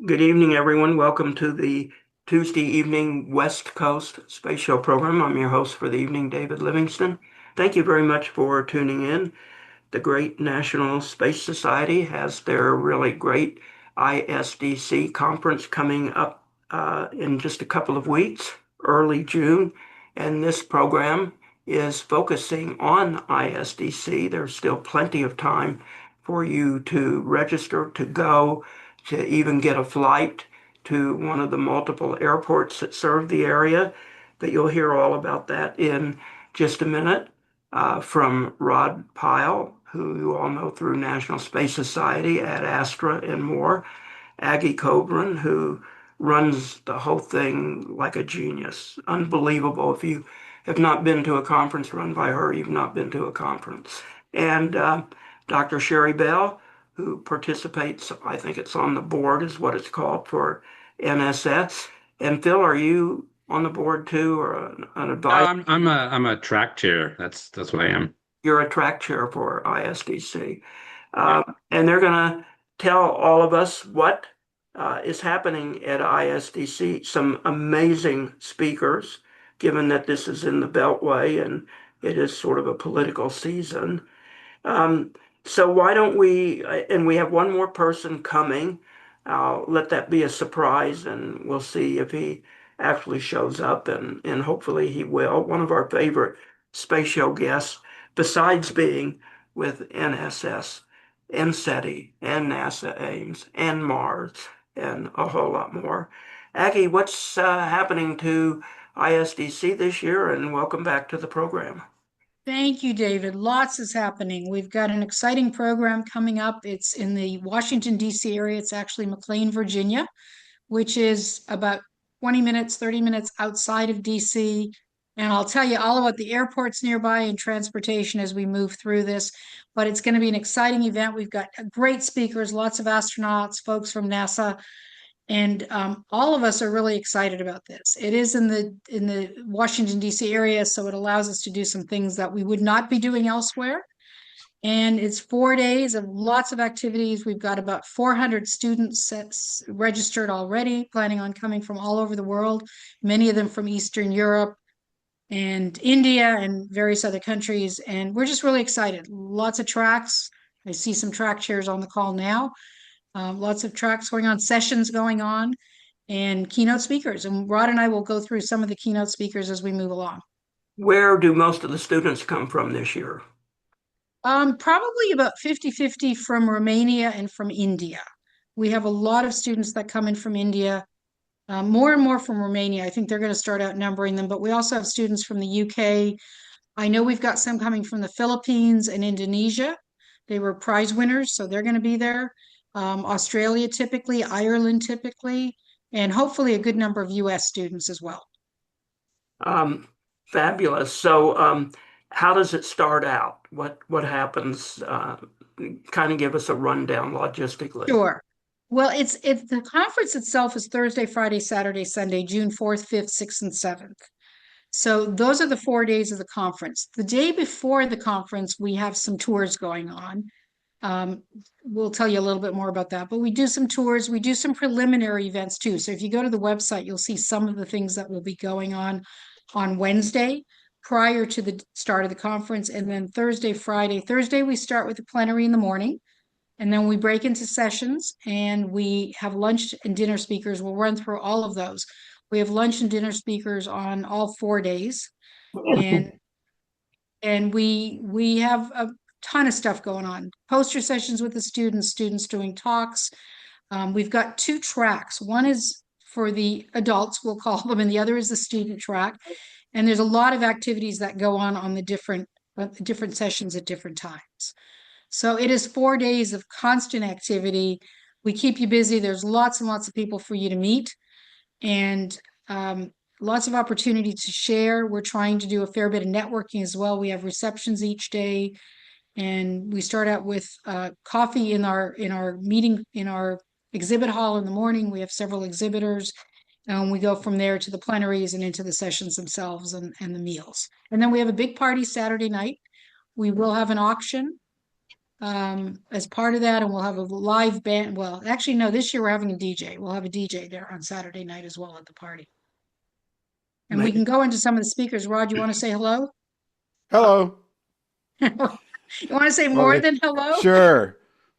Good evening, everyone. Welcome to the Tuesday evening West Coast Space Show program. I'm your host for the evening, David Livingston. Thank you very much for tuning in. The Great National Space Society has their really great ISDC conference coming up in just a couple of weeks, early June. And this program is focusing on ISDC. There's still plenty of time for you to register, to go, to even get a flight to one of the multiple airports that serve the area. But you'll hear all about that in just a minute from Rod Pyle, who you all know through National Space Society at Astra and more. Aggie Kobrin, who runs the whole thing like a genius. Unbelievable. If you have not been to a conference run by her, you've not been to a conference. And Dr. Sherry Bell, who participates, I think it's on the board, is what it's called for NSS. And Phil, are you on the board too, or an No, advisor? I'm a track chair. That's what I am. You're a track chair for ISDC. Yeah. And they're going to tell all of us what is happening at ISDC. Some amazing speakers, given that this is in the Beltway and it is sort of a political season. Um, so why don't we, and we have one more person coming. I'll let that be a surprise and we'll see if he actually shows up and hopefully he will. One of our favorite space show guests, besides being with NSS and SETI and NASA Ames and Mars and a whole lot more. Aggie, what's happening to ISDC this year? And welcome back to the program. Thank you, David. Lots is happening. We've got an exciting program coming up. It's in the Washington, D.C. area. It's actually McLean, Virginia, which is about 20 minutes, 30 minutes outside of D.C. And I'll tell you all about the airports nearby and transportation as we move through this. But it's going to be an exciting event. We've got great speakers, lots of astronauts, folks from NASA, and all of us are really excited about this. It is in the Washington, D.C. area, so it allows us to do some things that we would not be doing elsewhere. And it's 4 days of lots of activities. We've got about 400 students registered already, planning on coming from all over the world, many of them from Eastern Europe and India and various other countries. And we're just really excited. Lots of tracks. I see some track chairs on the call now. Lots of tracks going on, sessions going on, and keynote speakers. And Rod and I will go through some of the keynote speakers as we move along. Where do most of the students come from this year? Probably about 50-50 from Romania and from India. We have a lot of students that come in from India, more and more from Romania. I think they're going to start outnumbering them, but we also have students from the UK. I know we've got some coming from the Philippines and Indonesia. They were prize winners, so they're going to be there. Australia typically, Ireland typically, and hopefully a good number of US students as well. Um, Fabulous. So, how does it start out? What happens? Kind of give us a rundown logistically. Sure. Well, it's the conference itself is Thursday, Friday, Saturday, Sunday, June 4th, 5th, 6th, and 7th. So those are the 4 days of the conference. The day before the conference, we have some tours going on. Um, we'll tell you a little bit more about that, but we do some tours. We do some preliminary events too. So if you go to the website, you'll see some of the things that will be going on Wednesday prior to the start of the conference. And then Thursday, Friday. Thursday, we start with the plenary in the morning. And then we break into sessions and we have lunch and dinner speakers. We'll run through all of those. We have lunch and dinner speakers on all 4 days. And we have a ton of stuff going on. Poster sessions with the students doing talks. We've got two tracks. One is for the adults, we'll call them, and the other is the student track. And there's a lot of activities that go on the different sessions at different times. So it is 4 days of constant activity. We keep you busy. There's lots and lots of people for you to meet and lots of opportunity to share. We're trying to do a fair bit of networking as well. We have receptions each day and we start out with coffee in our meeting, in our exhibit hall in the morning. We have several exhibitors and we go from there to the plenaries and into the sessions themselves and the meals. And then we have a big party Saturday night. We will have an auction as part of that, and we'll have a live band. Well, actually, no, this year we're having a DJ. We'll have a DJ there on Saturday night as well at the party. And we can go into some of the speakers. Rod, you want to say hello? Hello. You want to say Well, more than hello? sure.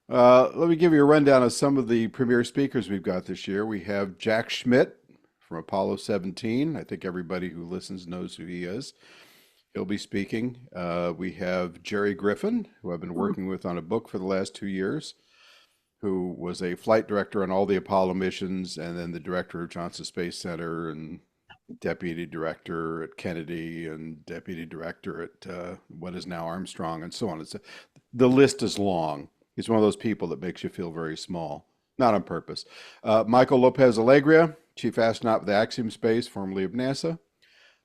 Let me give you a rundown of some of the premier speakers we've got this year. We have Jack Schmidt from Apollo 17. I think everybody who listens knows who he is. He'll be speaking. We have Jerry Griffin, who I've been working with on a book for the last 2 years, who was a flight director on all the Apollo missions and then the director of Johnson Space Center and deputy director at Kennedy and deputy director at what is now Armstrong and so on. The list is long. He's one of those people that makes you feel very small, not on purpose. Michael Lopez Alegria, chief astronaut with Axiom Space, formerly of NASA.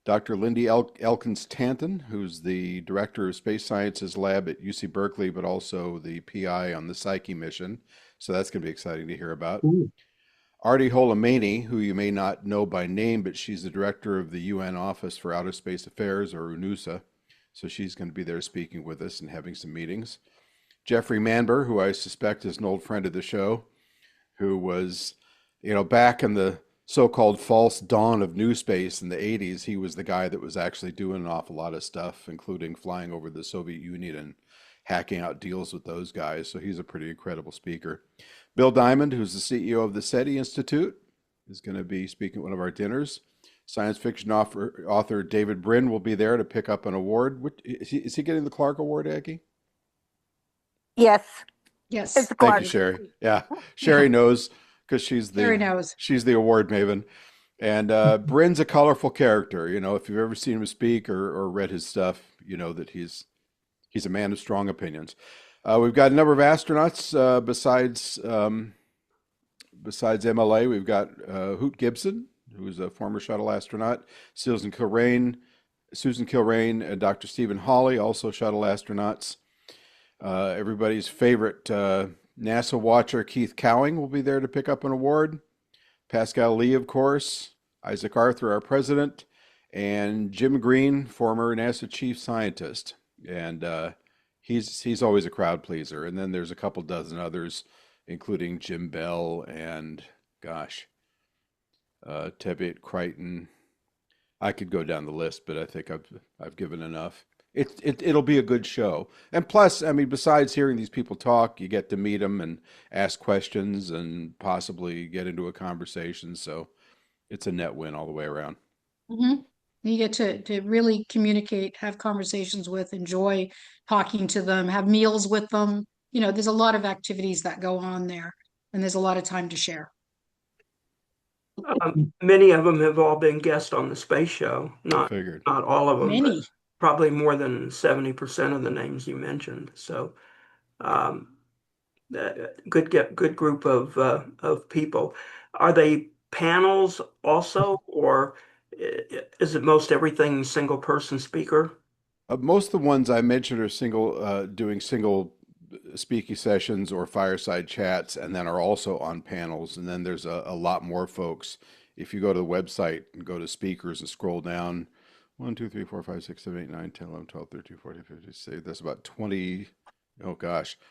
Dr. Lindy Elkins Tanton, who's the director of Space Sciences Lab at UC Berkeley, but also the PI on the Psyche mission. So that's going to be exciting to hear about. Ooh. Artie Holamani, who you may not know by name, but she's the director of the UN Office for Outer Space Affairs, or UNUSA. So she's going to be there speaking with us and having some meetings. Jeffrey Manber, who I suspect is an old friend of the show, who was, back in the so-called false dawn of new space in the 80s, he was the guy that was actually doing an awful lot of stuff, including flying over the Soviet Union and hacking out deals with those guys. So he's a pretty incredible speaker. Bill Diamond, who's the CEO of the SETI Institute, is going to be speaking at one of our dinners. Science fiction author David Brin will be there to pick up an award. Is he getting the Clark Award, Aggie? Yes. Yes. It's Thank you, Sherry. Yeah, Sherry knows because she's the award maven. And Brin's a colorful character. If you've ever seen him speak or read his stuff, you know that he's a man of strong opinions. We've got a number of astronauts besides MLA. We've got Hoot Gibson, who's a former shuttle astronaut, Susan Kilrain, and Dr. Stephen Hawley, also shuttle astronauts. Everybody's favorite NASA watcher, Keith Cowing, will be there to pick up an award. Pascal Lee, of course, Isaac Arthur, our president, and Jim Green, former NASA chief scientist. And he's always a crowd pleaser. And then there's a couple dozen others, including Jim Bell and, Teviot Crichton. I could go down the list, but I think I've given enough. It'll be a good show. And plus, besides hearing these people talk, you get to meet them and ask questions and possibly get into a conversation. So it's a net win all the way around. Mm-hmm. You get to really communicate, have conversations with, enjoy talking to them, have meals with them. There's a lot of activities that go on there, and there's a lot of time to share. Many of them have all been guests on the space show. Not all of them. Many. Probably more than 70% of the names you mentioned. So, good group of people. Are they panels also, or is it most everything single person speaker? Most of the ones I mentioned are doing single speaking sessions or fireside chats, and then are also on panels. And then there's a lot more folks. If you go to the website and go to speakers and scroll down, 1, 2, 3, 4, 5, 6, 7, 8, 9, 10, 11, 12, 13, 14, 15, 16. That's about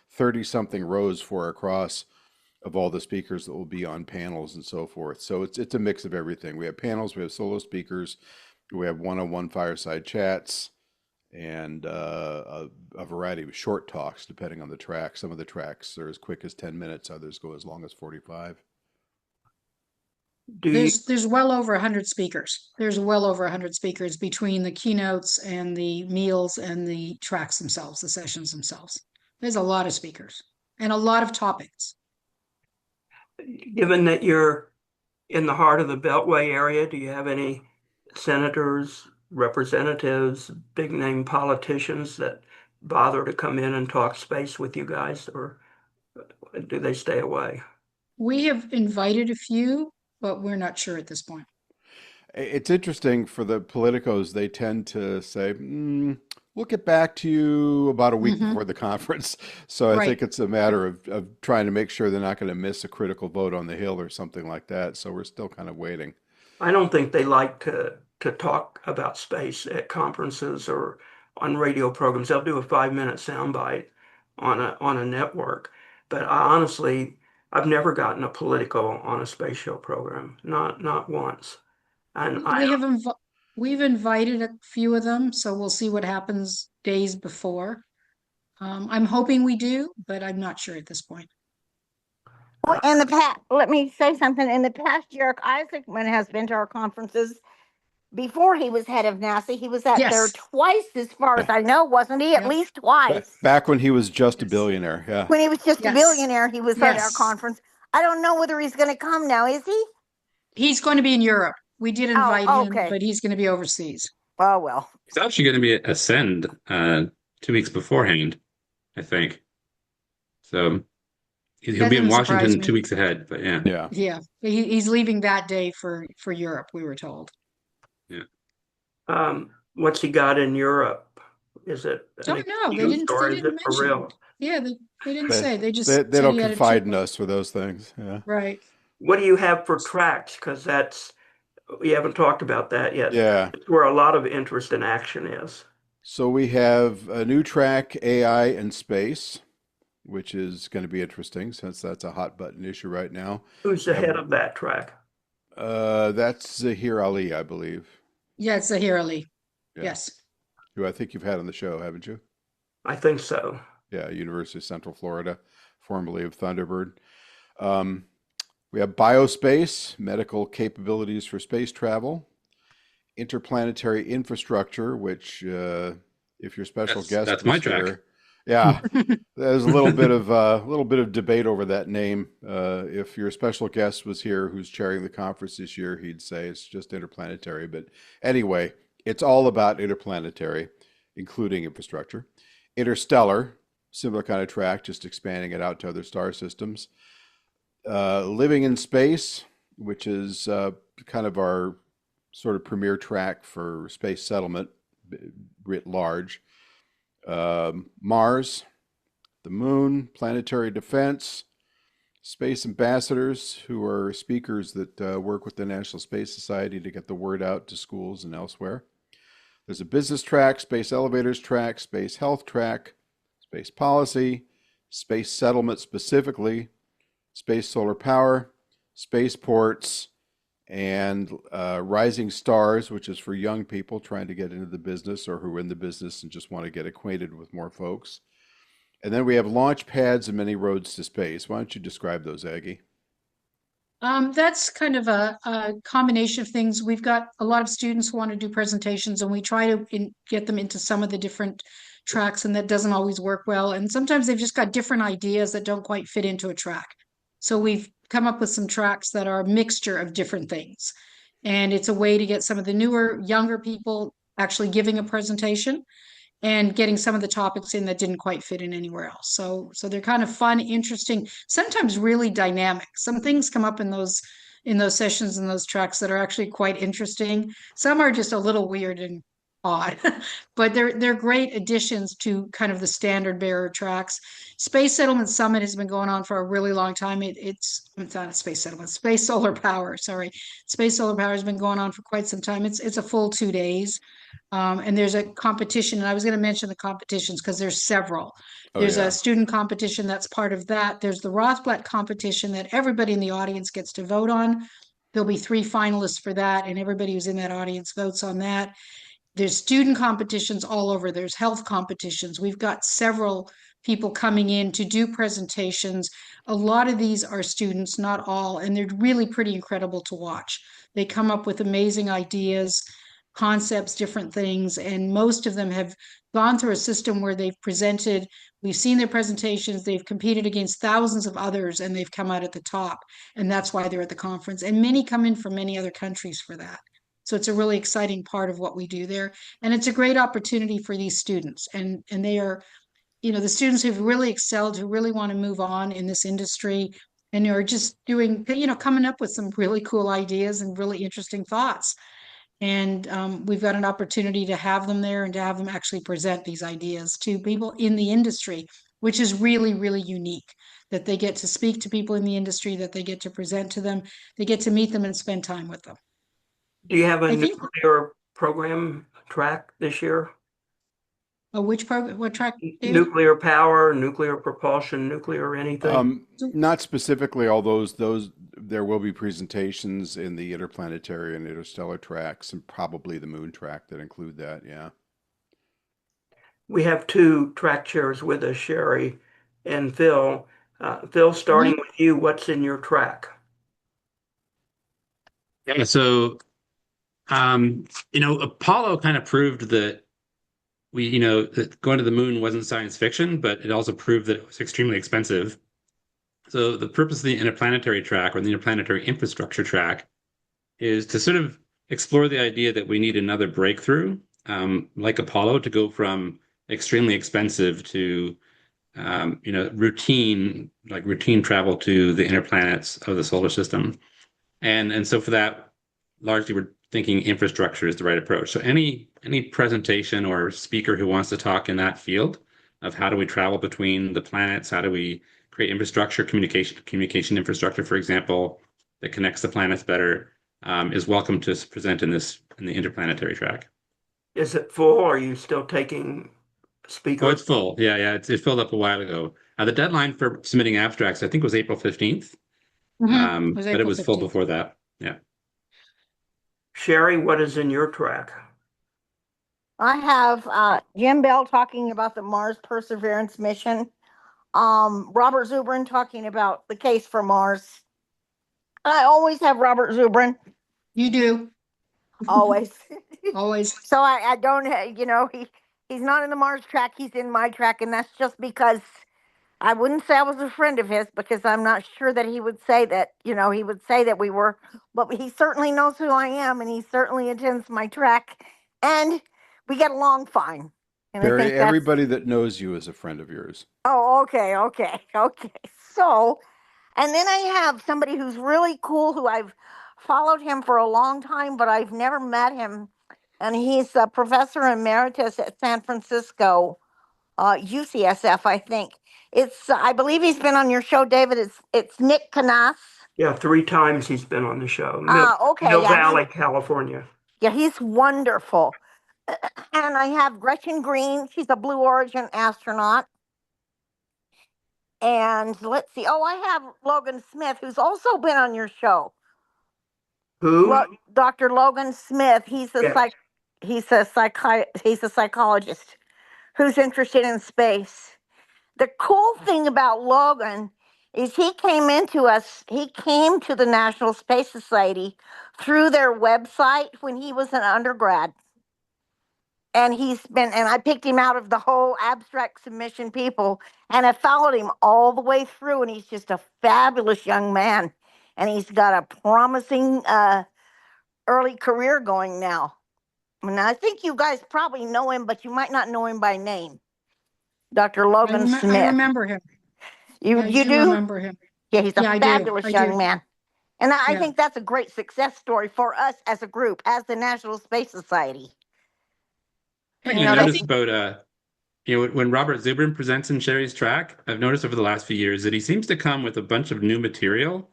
30 something rows across of all the speakers that will be on panels and so forth. So it's a mix of everything. We have panels, we have solo speakers, we have one-on-one fireside chats, and a variety of short talks depending on the track. Some of the tracks are as quick as 10 minutes, others go as long as 45. There's well over 100 speakers. There's well over 100 speakers between the keynotes and the meals and the tracks themselves, the sessions themselves. There's a lot of speakers and a lot of topics. Given that you're in the heart of the Beltway area, do you have any senators, representatives, big name politicians that bother to come in and talk space with you guys, or do they stay away? We have invited a few, but we're not sure at this point. It's interesting for the politicos. They tend to say, we'll get back to you about a week before the conference. So I think it's a matter of trying to make sure they're not going to miss a critical vote on the Hill or something like that. So we're still kind of waiting. I don't think they like to talk about space at conferences or on radio programs. They'll do a 5-minute soundbite on a network. But honestly, I've never gotten a political on a space show program, not once. And We've invited a few of them, so we'll see what happens days before. I'm hoping we do, but I'm not sure at this point. Well, in the past, let me say something. In the past, Jarek Isaacman has been to our conferences. Before he was head of NASA, he was there Yes. twice, as far as I know, wasn't he? At Yep. least twice. Back when he was just a Yes. billionaire, yeah. When he was just a Yes. billionaire, he was at our Yes. conference. I don't know whether he's going to come now, is he? He's going to be in Europe. We did invite him, okay. but he's going to be overseas. Oh, well. It's actually going to be a send 2 weeks beforehand, I think. So he'll That be in didn't surprise Washington me. 2 weeks ahead, but yeah. Yeah. Yeah, he's leaving that day for Europe, we were told. what's he got in Europe? Is it Oh, an no, they excuse didn't or is it for mention real? it. Yeah, they didn't They- say. They just They said don't he had a confide trip. in us for those things. Yeah. Right. What do you have for tracks? Because we haven't talked about that yet. Yeah. It's where a lot of interest in action is. So we have a new track, AI and space, which is going to be interesting since that's a hot button issue right now. Who's the head of that track? That's Zahir Ali, I believe. Yeah, it's Zahir Ali. Yeah. Yes. Who I think you've had on the show, haven't you? I think so. Yeah, University of Central Florida, formerly of Thunderbird. We have biospace, medical capabilities for space travel, interplanetary infrastructure, which if your special guest That's was my track. here, yeah, there's a little bit of debate over that name. If your special guest was here, who's chairing the conference this year, he'd say it's just interplanetary. But anyway, it's all about interplanetary, including infrastructure. Interstellar, similar kind of track, just expanding it out to other star systems. Living in space, which is kind of our sort of premier track for space settlement writ large. Mars, the moon, planetary defense, space ambassadors, who are speakers that work with the National Space Society to get the word out to schools and elsewhere. There's a business track, space elevators track, space health track, space policy, space settlement specifically, space solar power, spaceports, and rising stars, which is for young people trying to get into the business or who are in the business and just want to get acquainted with more folks. And then we have launch pads and many roads to space. Why don't you describe those, Aggie? That's kind of a combination of things. We've got a lot of students who want to do presentations, and we try to get them into some of the different tracks, and that doesn't always work well. And sometimes they've just got different ideas that don't quite fit into a track. So we've come up with some tracks that are a mixture of different things. And it's a way to get some of the newer, younger people actually giving a presentation and getting some of the topics in that didn't quite fit in anywhere else. So they're kind of fun, interesting, sometimes really dynamic. Some things come up in those sessions and those tracks that are actually quite interesting. Some are just a little weird and odd, but they're great additions to kind of the standard bearer tracks. Space Settlement Summit has been going on for a really long time. It's not a space settlement, space solar power. Sorry, space solar power has been going on for quite some time. It's a full 2 days. And there's a competition, and I was going to mention the competitions because there's several. There's a student competition that's part of that. There's the Rothblatt competition that everybody in the audience gets to vote on. There'll be 3 finalists for that, and everybody who's in that audience votes on that. There's student competitions all over. There's health competitions. We've got several people coming in to do presentations. A lot of these are students, not all, and they're really pretty incredible to watch. They come up with amazing ideas, concepts, different things, and most of them have gone through a system where they've presented, we've seen their presentations, they've competed against thousands of others, and they've come out at the top, and that's why they're at the conference. And many come in from many other countries for that. So it's a really exciting part of what we do there, and it's a great opportunity for these students, and they are, the students who've really excelled, who really want to move on in this industry, and are just doing, coming up with some really cool ideas and really interesting thoughts. And we've got an opportunity to have them there and to have them actually present these ideas to people in the industry, which is really, really unique, that they get to speak to people in the industry, that they get to present to them, they get to meet them and spend time with them. Do you have a I think nuclear program track this year? Oh, which program, what track, David? Nuclear power, nuclear propulsion, nuclear anything? Not specifically all those there will be presentations in the interplanetary and interstellar tracks and probably the moon track that include that. Yeah. We have two track chairs with us, Sherry and Phil. Phil, starting with you, what's in your track? Yeah, so Apollo kind of proved that that going to the moon wasn't science fiction, but it also proved that it was extremely expensive. So the purpose of the interplanetary track or the interplanetary infrastructure track is to sort of explore the idea that we need another breakthrough, like Apollo, to go from extremely expensive to routine travel to the inner planets of the solar system. And so for that, largely we're thinking infrastructure is the right approach. So any presentation or speaker who wants to talk in that field of how do we travel between the planets, how do we create infrastructure, communication infrastructure, for example, that connects the planets better, is welcome to present in the interplanetary track. Is it full? Or are you still taking speakers? Oh, it's full. Yeah. It filled up a while ago. The deadline for submitting abstracts, I think, was April 15th. But it was full before that. Yeah. Sherry, what is in your track? I have Jim Bell talking about the Mars Perseverance mission. Robert Zubrin talking about the case for Mars. I always have Robert Zubrin. You do. Always. Always. So I don't, he's not in the Mars track, he's in my track, and that's just because I wouldn't say I was a friend of his, because I'm not sure that he would say that, he would say that we were, but he certainly knows who I am, and he certainly attends my track, and we get along fine. And I think everybody that knows you is a friend of yours. Oh, okay. So, and then I have somebody who's really cool, who I've followed him for a long time, but I've never met him. And he's a professor emeritus at San Francisco, UCSF, I think. I believe he's been on your show, David. It's Nick Canas. Yeah, 3 times he's been on the show. Okay. Mill Valley, California. Yeah, he's wonderful. And I have Gretchen Green. She's a Blue Origin astronaut. And let's see. Oh, I have Logan Smith, who's also been on your show. Who? Dr. Logan Smith. He's a Yes. he's a psychologist who's interested in space. The cool thing about Logan is he came to the National Space Society through their website when he was an undergrad. And I picked him out of the whole abstract submission people, and I followed him all the way through, and he's just a fabulous young man. And he's got a promising early career going now. And I think you guys probably know him, but you might not know him by name. Dr. Logan Smith. I remember him. You do? Remember him. Yeah, he's a fabulous young man. And I Yeah. think that's a great success story for us as a group, as the National Space Society. And you notice about when Robert Zubrin presents in Sherry's track, I've noticed over the last few years that he seems to come with a bunch of new material,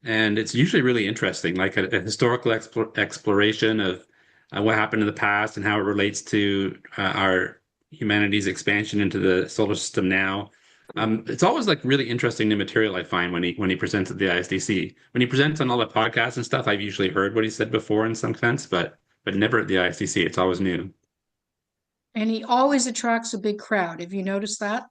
and it's usually really interesting, like a historical exploration of what happened in the past and how it relates to our humanity's expansion into the solar system now. It's always like really interesting new material I find when he presents at the ISDC. When he presents on all the podcasts and stuff, I've usually heard what he said before in some sense, but never at the ISDC. It's always new. And he always attracts a big crowd. Have you noticed that?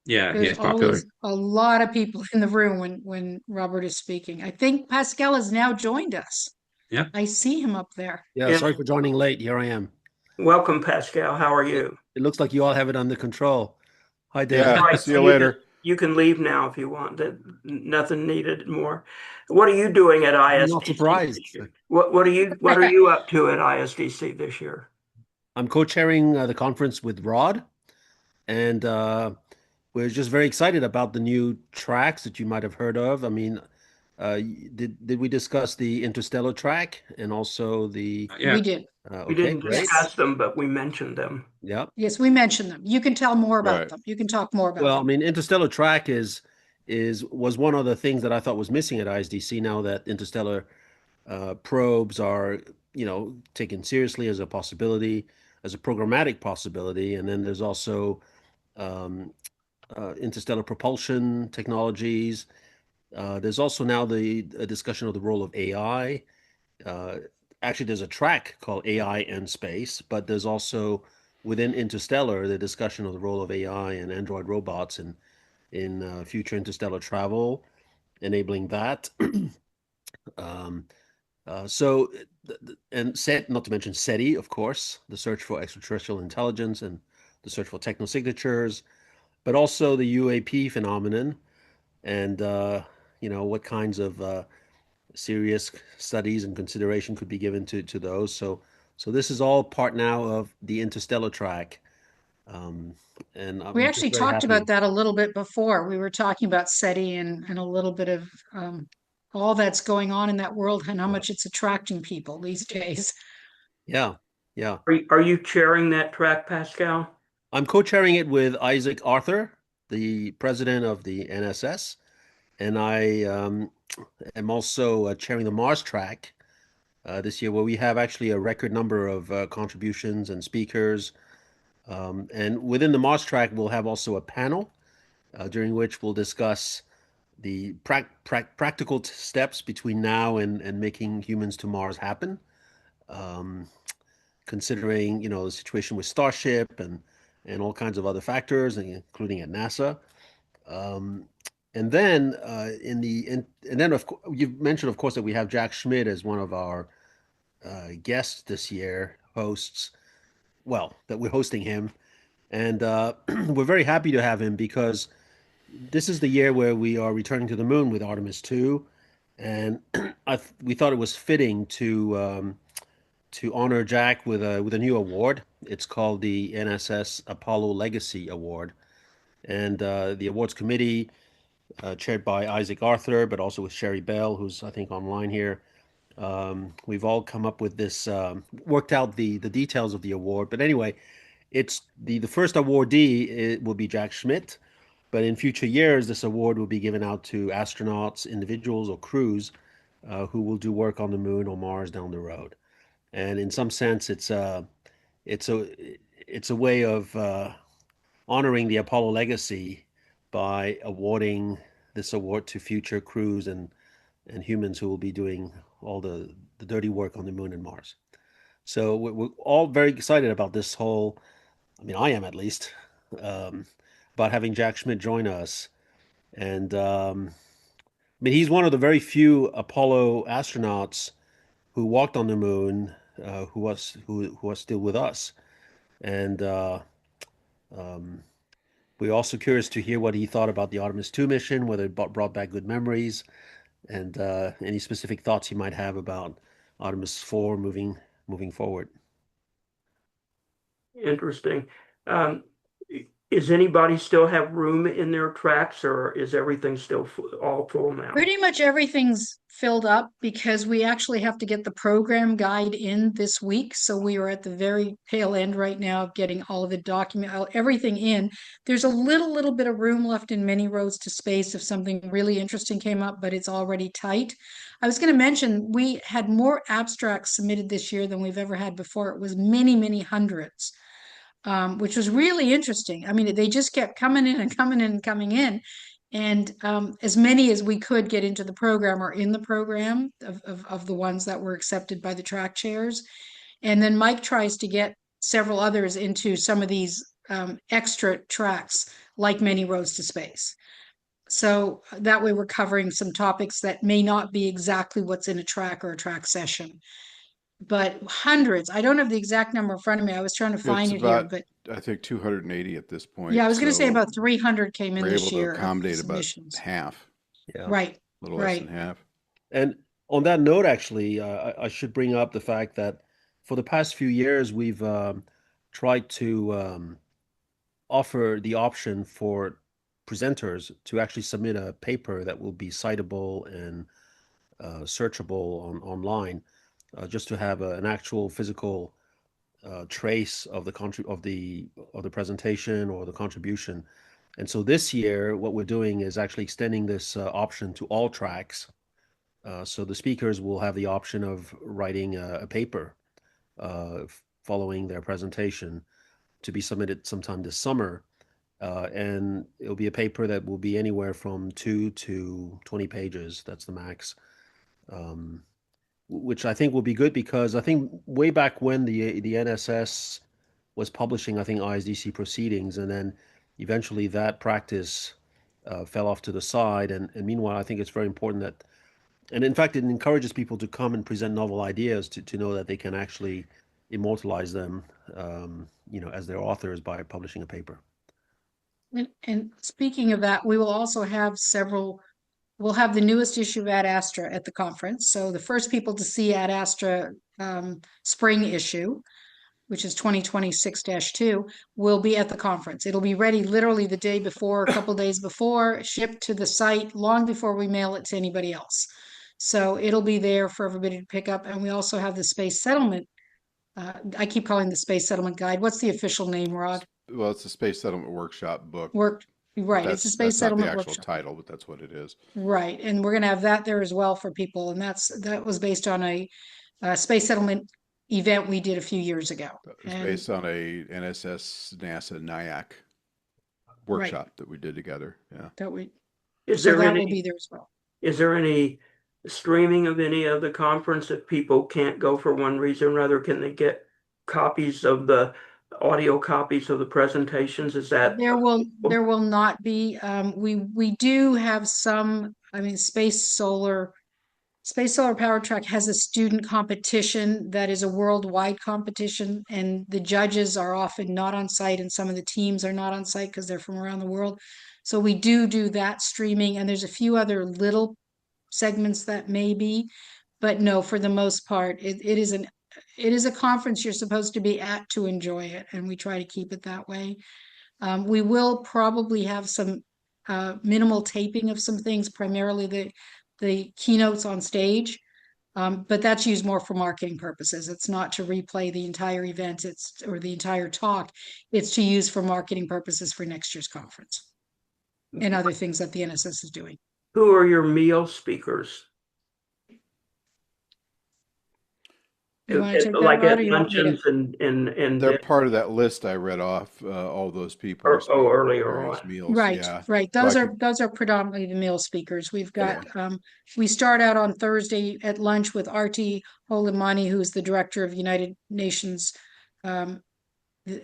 Yeah, There's he's popular. always a lot of people in the room when Robert is speaking. I think Pascal has now joined us. Yeah. I see him up there. Yeah, sorry for joining late. Here I am. Welcome, Pascal. How are you? It looks like you all have it under control. Hi, David. Yeah, Right, see you later. You can leave now if you want. Nothing needed more. What are you doing at ISDC? I'm not surprised. What are you up to at ISDC this year? I'm co-chairing the conference with Rod, and we're just very excited about the new tracks that you might have heard of. I mean, did we discuss the interstellar track and also the? Yeah. We did. We didn't discuss them, but we mentioned them. Yeah. Yes, we mentioned them. You can tell more about Right. them. You can talk more about Well, I them. mean, interstellar track was one of the things that I thought was missing at ISDC. Now that interstellar probes are taken seriously as a possibility. as a programmatic possibility. And then there's also interstellar propulsion technologies. There's also now a discussion of the role of AI. Actually, there's a track called AI and Space, but there's also within Interstellar the discussion of the role of AI and android robots in future interstellar travel, enabling that. um, so, and SET, not to mention SETI, of course, the search for extraterrestrial intelligence and the search for technosignatures, but also the UAP phenomenon and, what kinds of serious studies and consideration could be given to those. So this is all part now of the interstellar track. And We I'm just actually very talked happy. about that a little bit before. We were talking about SETI and a little bit of all that's going on in that world and how much it's attracting people these days. Yeah, yeah. Are you chairing that track, Pascal? I'm co-chairing it with Isaac Arthur, the president of the NSS, and I am also chairing the Mars track this year, where we have actually a record number of contributions and speakers. And within the Mars track, we'll have also a panel during which we'll discuss the practical steps between now and making humans to Mars happen. Considering the situation with Starship and all kinds of other factors, including at NASA. And then of course you've mentioned, of course, that we have Jack Schmidt as one of our guests this year, hosts. Well, that we're hosting him, and we're very happy to have him because this is the year where we are returning to the moon with Artemis 2, and we thought it was fitting to honor Jack with a new award. It's called the NSS Apollo Legacy Award, and the awards committee, chaired by Isaac Arthur, but also with Sherry Bell, who's I think online here. We've all come up with this, worked out the details of the award. But anyway, it's the first awardee. It will be Jack Schmidt, but in future years, this award will be given out to astronauts, individuals, or crews who will do work on the moon or Mars down the road. And in some sense, it's a way of honoring the Apollo legacy by awarding this award to future crews and humans who will be doing all the dirty work on the moon and Mars. So we're all very excited about this whole. I mean, I am at least, about having Jack Schmidt join us, and I mean, he's one of the very few Apollo astronauts who walked on the moon, who are still with us, and we're also curious to hear what he thought about the Artemis 2 mission, whether it brought back good memories, and any specific thoughts he might have about Artemis 4 moving forward. Interesting. Is anybody still have room in their tracks, or is everything still all full now? Pretty much everything's filled up because we actually have to get the program guide in this week. So we are at the very tail end right now of getting all of the everything in. There's a little bit of room left in Many Roads to Space if something really interesting came up, but it's already tight. I was going to mention we had more abstracts submitted this year than we've ever had before. It was many hundreds. Which was really interesting. I mean, they just kept coming in and coming in and coming in. And as many as we could get into the program are in the program of the ones that were accepted by the track chairs. And then Mike tries to get several others into some of these extra tracks, like Many Roads to Space. So that way we're covering some topics that may not be exactly what's in a track or a track session. But hundreds. I don't have the exact number in front of me. I was trying to find It's it here, about, but I think, 280 at this point. yeah, I was going to say So about 300 came in we're this able to year of accommodate about submissions. half, Yeah. Right, a little less than right. half. And on that note, actually, I should bring up the fact that for the past few years, we've tried to offer the option for presenters to actually submit a paper that will be citable and searchable online, just to have an actual physical trace of the presentation or the contribution. And so this year, what we're doing is actually extending this option to all tracks. So the speakers will have the option of writing a paper following their presentation to be submitted sometime this summer. And it'll be a paper that will be anywhere from 2 to 20 pages. That's the max. Which I think will be good, because I think way back when the NSS was publishing, I think, ISDC proceedings, and then eventually that practice fell off to the side. And meanwhile, I think it's very important that, and in fact, it encourages people to come and present novel ideas to know that they can actually immortalize them, as their authors by publishing a paper. And speaking of that, we will also have we'll have the newest issue of Ad Astra at the conference. So the first people to see Ad Astra spring issue, which is 2026-2, will be at the conference. It'll be ready literally the day before, a couple days before, shipped to the site long before we mail it to anybody else. So it'll be there for everybody to pick up. And we also have the space settlement. I keep calling the space settlement guide. What's the official name, Rod? Well, it's a Space Settlement Workshop book. Right. It's a space settlement not the actual workshop title, but that's what it is. Right. And we're going to have that there as well for people. And that was based on a space settlement event we did a few years ago. It's based on a NSS NASA NIAC workshop that we did together. Yeah. That will be there as well. Is there any streaming of any of the conference if people can't go for one reason or another? Can they get copies of the audio copies of the presentations? Is that there will not be. We do have some. I mean, Space Solar Power Track has a student competition that is a worldwide competition, and the judges are often not on site, and some of the teams are not on site because they're from around the world. So we do that streaming, and there's a few other little segments that may be, but no, for the most part, it is a conference you're supposed to be at to enjoy it, and we try to keep it that way. We will probably have some minimal taping of some things, primarily the keynotes on stage, but that's used more for marketing purposes. It's not to replay the entire event, or the entire talk. It's to use for marketing purposes for next year's conference and other things that the NSS is doing. Who are your meal speakers? You want to take that, Like Rod, at or you want me to- luncheons and They're part of that list I read off, all those people. earlier various on. meals. Right, Yeah. right. Those are predominantly the meal speakers. We've got we start out on Thursday at lunch with Arti Holimani, who's the director of United Nations, the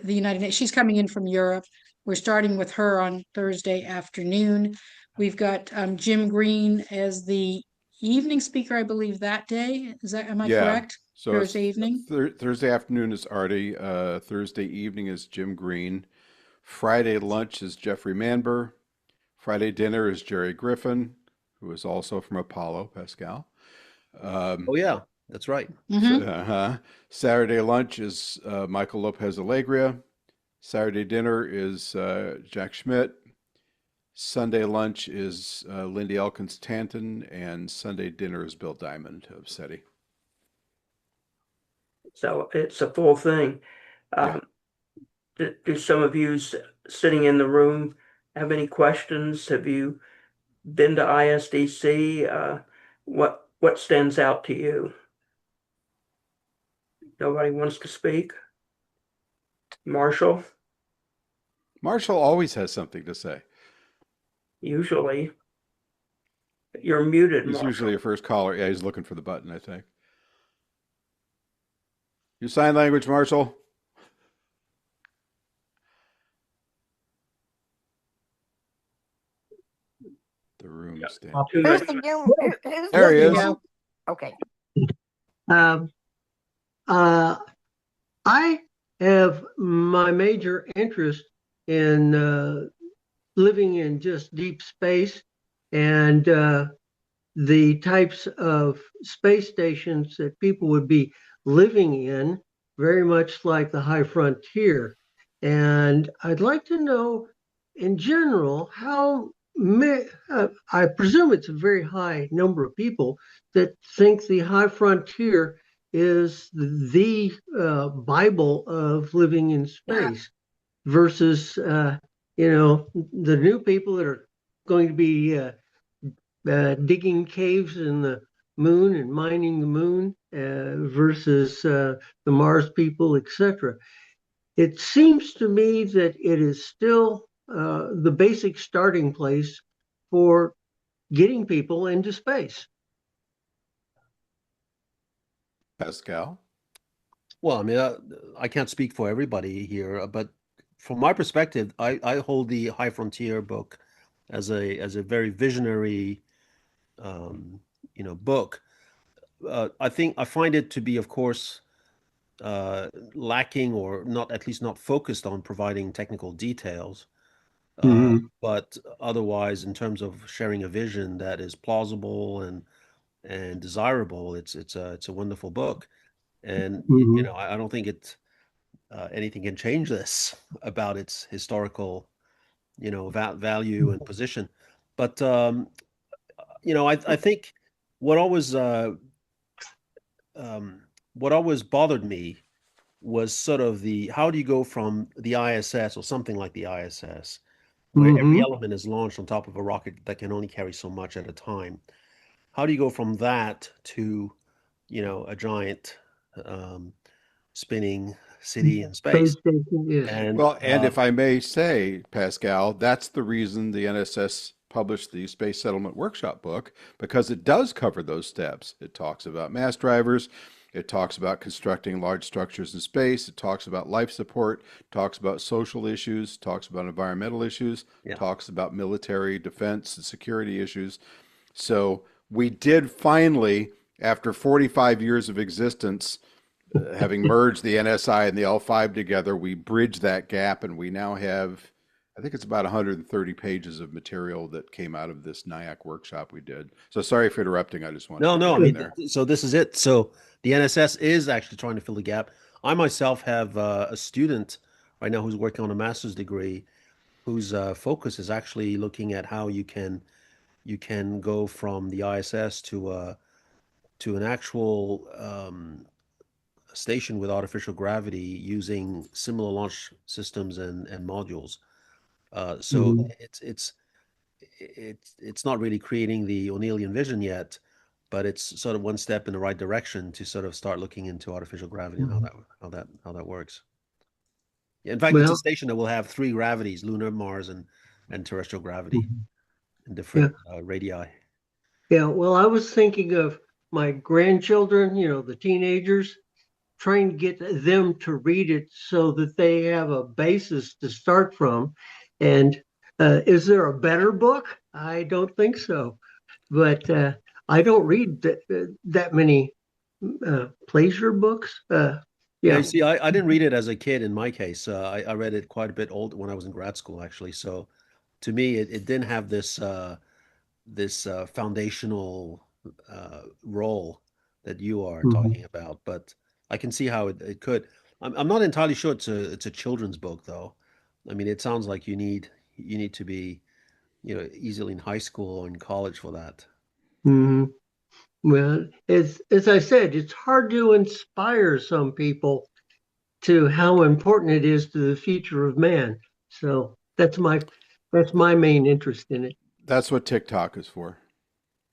United Nations. She's coming in from Europe. We're starting with her on Thursday afternoon. We've got Jim Green as the evening speaker, I believe, that day. Am I correct? So Thursday evening? Thursday afternoon is Artie. Thursday evening is Jim Green. Friday lunch is Jeffrey Manber. Friday dinner is Jerry Griffin, who is also from Apollo, Pascal. Oh, yeah, that's right. Saturday lunch is Michael Lopez Alegria. Saturday dinner is Jack Schmidt. Sunday lunch is Lindy Elkins Tanton, and Sunday dinner is Bill Diamond of SETI. So it's a full thing. Do some of you sitting in the room have any questions? Have you been to ISDC? What stands out to you? Nobody wants to speak? Marshall? Marshall always has something to say. Usually. You're muted, He's Marshall. usually your first caller. Yeah, he's looking for the button, I think. Your sign language, Marshall. The room stands. Who's the new? Who's There he is. Okay. I have my major interest in living in just deep space and the types of space stations that people would be living in, very much like the high frontier. And I'd like to know, in general, how I presume it's a very high number of people that think the high frontier is the Bible of living in space versus, the new people that are going to be digging caves in the moon and mining the moon versus the Mars people, etc. It seems to me that it is still the basic starting place for getting people into space. Pascal? Well, I mean, I can't speak for everybody here, but from my perspective, I hold the High Frontier book as a very visionary, book. I find it to be, of course, lacking or not, at least not focused on providing technical details. But otherwise, in terms of sharing a vision that is plausible and desirable, it's a wonderful book. And I don't think anything can change this about its historical, value and position. But I think what always what always bothered me was sort of how do you go from the ISS or something like the ISS, where every element is launched on top of a rocket that can only carry so much at a time. How do you go from that to, a giant spinning city in space? And Well, and if I may say, Pascal, that's the reason the NSS published the Space Settlement Workshop book, because it does cover those steps. It talks about mass drivers. It talks about constructing large structures in space. It talks about life support, talks about social issues, talks about environmental issues, talks about military defense and security issues. So we did finally, after 45 years of existence, having merged the NSI and the L5 together, we bridged that gap, and we now have, I think it's about 130 pages of material that came out of this NIAC workshop we did. So sorry for interrupting. I just wanted No, to I mean, there. So this is it. So the NSS is actually trying to fill the gap. I myself have a student right now who's working on a master's degree, whose focus is actually looking at how you can go from the ISS to an actual station with artificial gravity using similar launch systems and modules. So it's not really creating the O'Neillian vision yet, but it's sort of one step in the right direction to sort of start looking into artificial gravity and how that works. In fact, it's a station that will have 3 gravities: lunar, Mars, and terrestrial gravity in different radii. Yeah, well, I was thinking of my grandchildren, the teenagers, trying to get them to read it so that they have a basis to start from. And is there a better book? I don't think so. But I don't read that many pleasure books. Yeah, you see, I didn't read it as a kid in my case. I read it quite a bit old when I was in grad school, actually. So to me, it didn't have this foundational role that you are talking about, but I can see how it could. I'm not entirely sure it's a children's book, though. I mean, it sounds like you need to be, easily in high school or in college for that. Well, as I said, it's hard to inspire some people to how important it is to the future of man. So that's my main interest in it. That's what TikTok is for.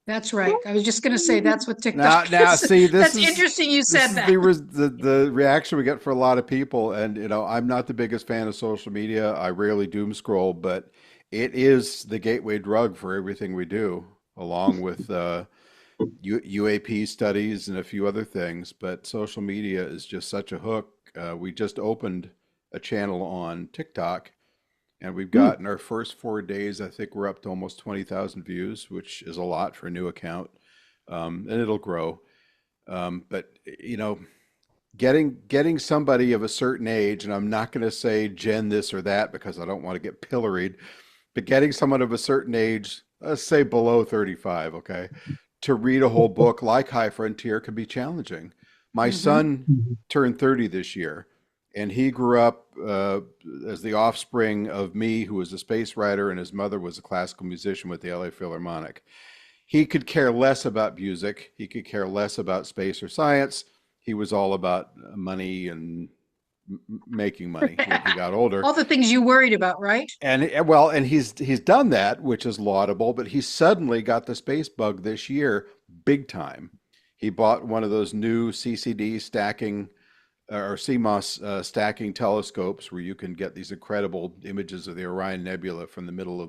That's right. I was just going to say that's what TikTok is. See, that's interesting you said that. The reaction we get for a lot of people, and I'm not the biggest fan of social media. I rarely doom scroll, but it is the gateway drug for everything we do, along with UAP studies and a few other things. But social media is just such a hook. We just opened a channel on TikTok, and we've got in our first 4 days, I think we're up to almost 20,000 views, which is a lot for a new account, and it'll grow. But getting somebody of a certain age, and I'm not going to say Gen this or that because I don't want to get pilloried, but getting someone of a certain age, let's say below 35, okay, to read a whole book like High Frontier can be challenging. My son turned 30 this year. And he grew up as the offspring of me, who was a space writer, and his mother was a classical musician with the LA Philharmonic. He could care less about music. He could care less about space or science. He was all about money and making money when he got older. All the things you worried about, right? And he's done that, which is laudable, but he suddenly got the space bug this year, big time. he bought one of those new CCD stacking or CMOS stacking telescopes where you can get these incredible images of the Orion Nebula from the middle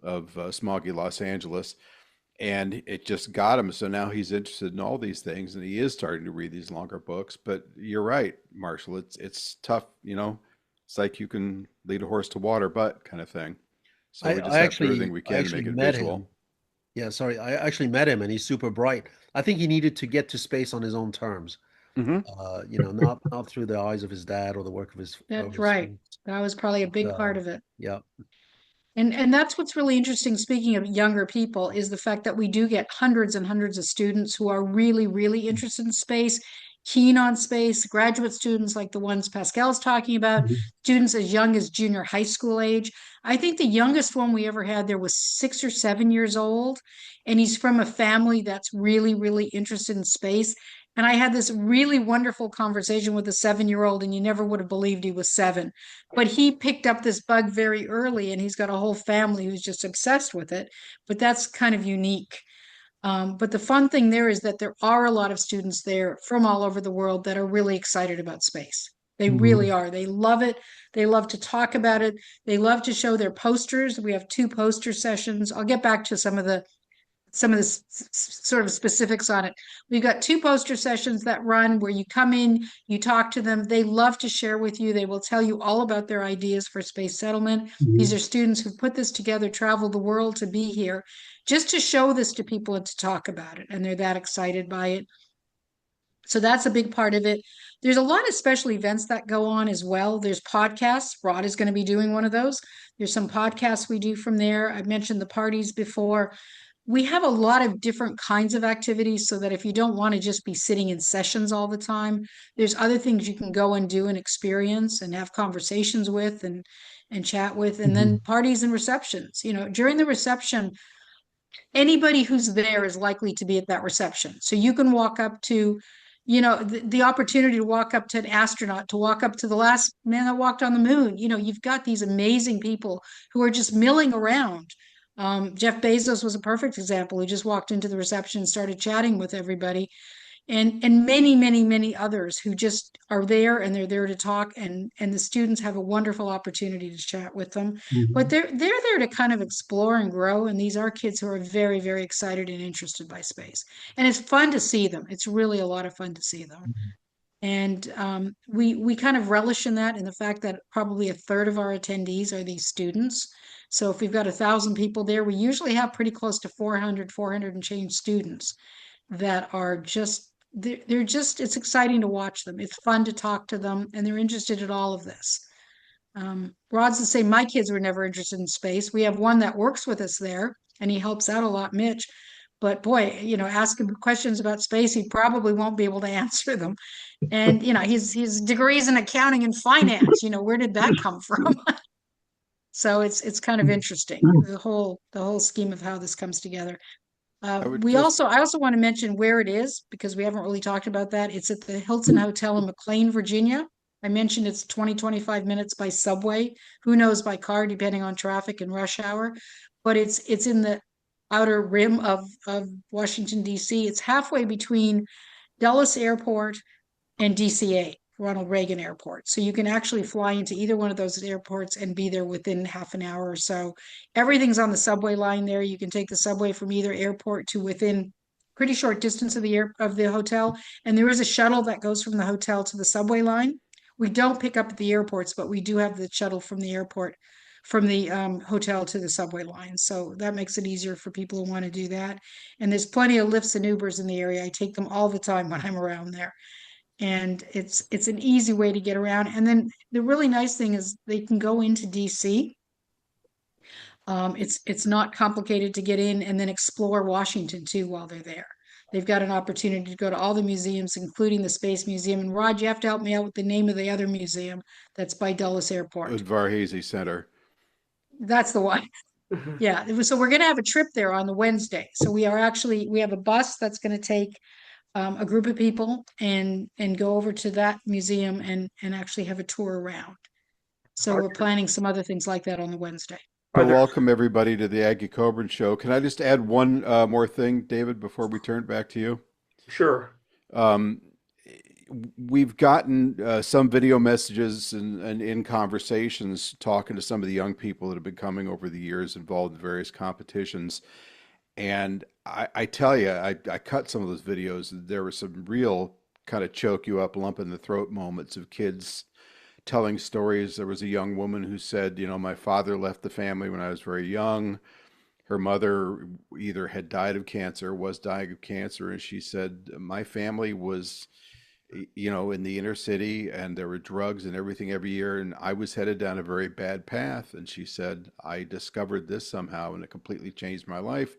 of smoggy Los Angeles. And it just got him. So now he's interested in all these things, and he is starting to read these longer books. But you're right, Marshall. It's tough, you know. It's like you can lead a horse to water, but kind of thing. So we just I have to do everything we I can to actually make it met visual. him. Yeah, sorry. I actually met him and he's super bright. I think he needed to get to space on his own terms. Hmm. Not through the eyes of his dad or the work of That's his right. That was probably a big part of it. yeah. And that's what's really interesting, speaking of younger people, is the fact that we do get hundreds and hundreds of students who are really, really interested in space, keen on space, graduate students like the ones Pascal's talking about, students as young as junior high school age. I think the youngest one we ever had there was 6 or 7 years old, and he's from a family that's really, really interested in space. And I had this really wonderful conversation with a 7-year-old, and you never would have believed he was 7. But he picked up this bug very early, and he's got a whole family who's just obsessed with it. But that's kind of unique. But the fun thing there is that there are a lot of students there from all over the world that are really excited about space. They really are. They love it. They love to talk about it. They love to show their posters. We have 2 poster sessions. I'll get back to some of the sort of specifics on it. We've got 2 poster sessions that run where you come in, you talk to them. They love to share with you. They will tell you all about their ideas for space settlement. These are students who put this together, travel the world to be here, just to show this to people and to talk about it. And they're that excited by it. So that's a big part of it. There's a lot of special events that go on as well. There's podcasts. Rod is going to be doing one of those. There's some podcasts we do from there. I've mentioned the parties before. We have a lot of different kinds of activities so that if you don't want to just be sitting in sessions all the time, there's other things you can go and do and experience and have conversations with and chat with. And then parties and receptions. During the reception, anybody who's there is likely to be at that reception. So you can walk up to, the opportunity to walk up to an astronaut, to walk up to the last man that walked on the moon. You've got these amazing people who are just milling around. Jeff Bezos was a perfect example, who just walked into the reception and started chatting with everybody. And many, many, many others who just are there, and they're there to talk, and the students have a wonderful opportunity to chat with them. But they're there to kind of explore and grow, and these are kids who are very, very excited and interested by space. And it's fun to see them. It's really a lot of fun to see them. And we kind of relish in that, in the fact that probably a third of our attendees are these students. So if we've got 1,000 people there, we usually have pretty close to 400 and change students that are just, it's exciting to watch them. It's fun to talk to them, and they're interested in all of this. Rod's the same. My kids were never interested in space. We have one that works with us there, and he helps out a lot, Mitch. But boy, ask him questions about space, he probably won't be able to answer them. And his degrees in accounting and finance, where did that come from? So it's kind of interesting, the whole scheme of how this comes together. I also want to mention where it is, because we haven't really talked about that. It's at the Hilton Hotel in McLean, Virginia. I mentioned it's 25 minutes by subway. Who knows by car, depending on traffic and rush hour. But it's in the outer rim of Washington, D.C. It's halfway between Dulles Airport and DCA, Ronald Reagan Airport. So you can actually fly into either one of those airports and be there within half an hour or so. Everything's on the subway line there. You can take the subway from either airport to within pretty short distance of the hotel. And there is a shuttle that goes from the hotel to the subway line. We don't pick up at the airports, but we do have the shuttle from the airport, from the hotel to the subway line. So that makes it easier for people who want to do that. And there's plenty of Lyfts and Ubers in the area. I take them all the time when I'm around there. And it's an easy way to get around. And then the really nice thing is they can go into DC. It's not complicated to get in, and then explore Washington too while they're there. They've got an opportunity to go to all the museums, including the Space Museum. And Rod, you have to help me out with the name of the other museum that's by Dulles Airport. Varhese Center. That's the one. Yeah. So we're going to have a trip there on the Wednesday. So we have a bus that's going to take a group of people and go over to that museum and actually have a tour around. So we're planning some other things like that on the Wednesday. Welcome everybody to the Aggie Kobrin Show. Can I just add one more thing, David, before we turn it back to you? Sure. Um, we've gotten some video messages and in conversations talking to some of the young people that have been coming over the years involved in various competitions. And I tell you, I cut some of those videos. There were some real kind of choke you up, lump in the throat moments of kids telling stories. There was a young woman who said, you know, my father left the family when I was very young. Her mother either had died of cancer or was dying of cancer. And she said, my family was, you know, in the inner city and there were drugs and everything every year. And I was headed down a very bad path. And she said, I discovered this somehow and it completely changed my life.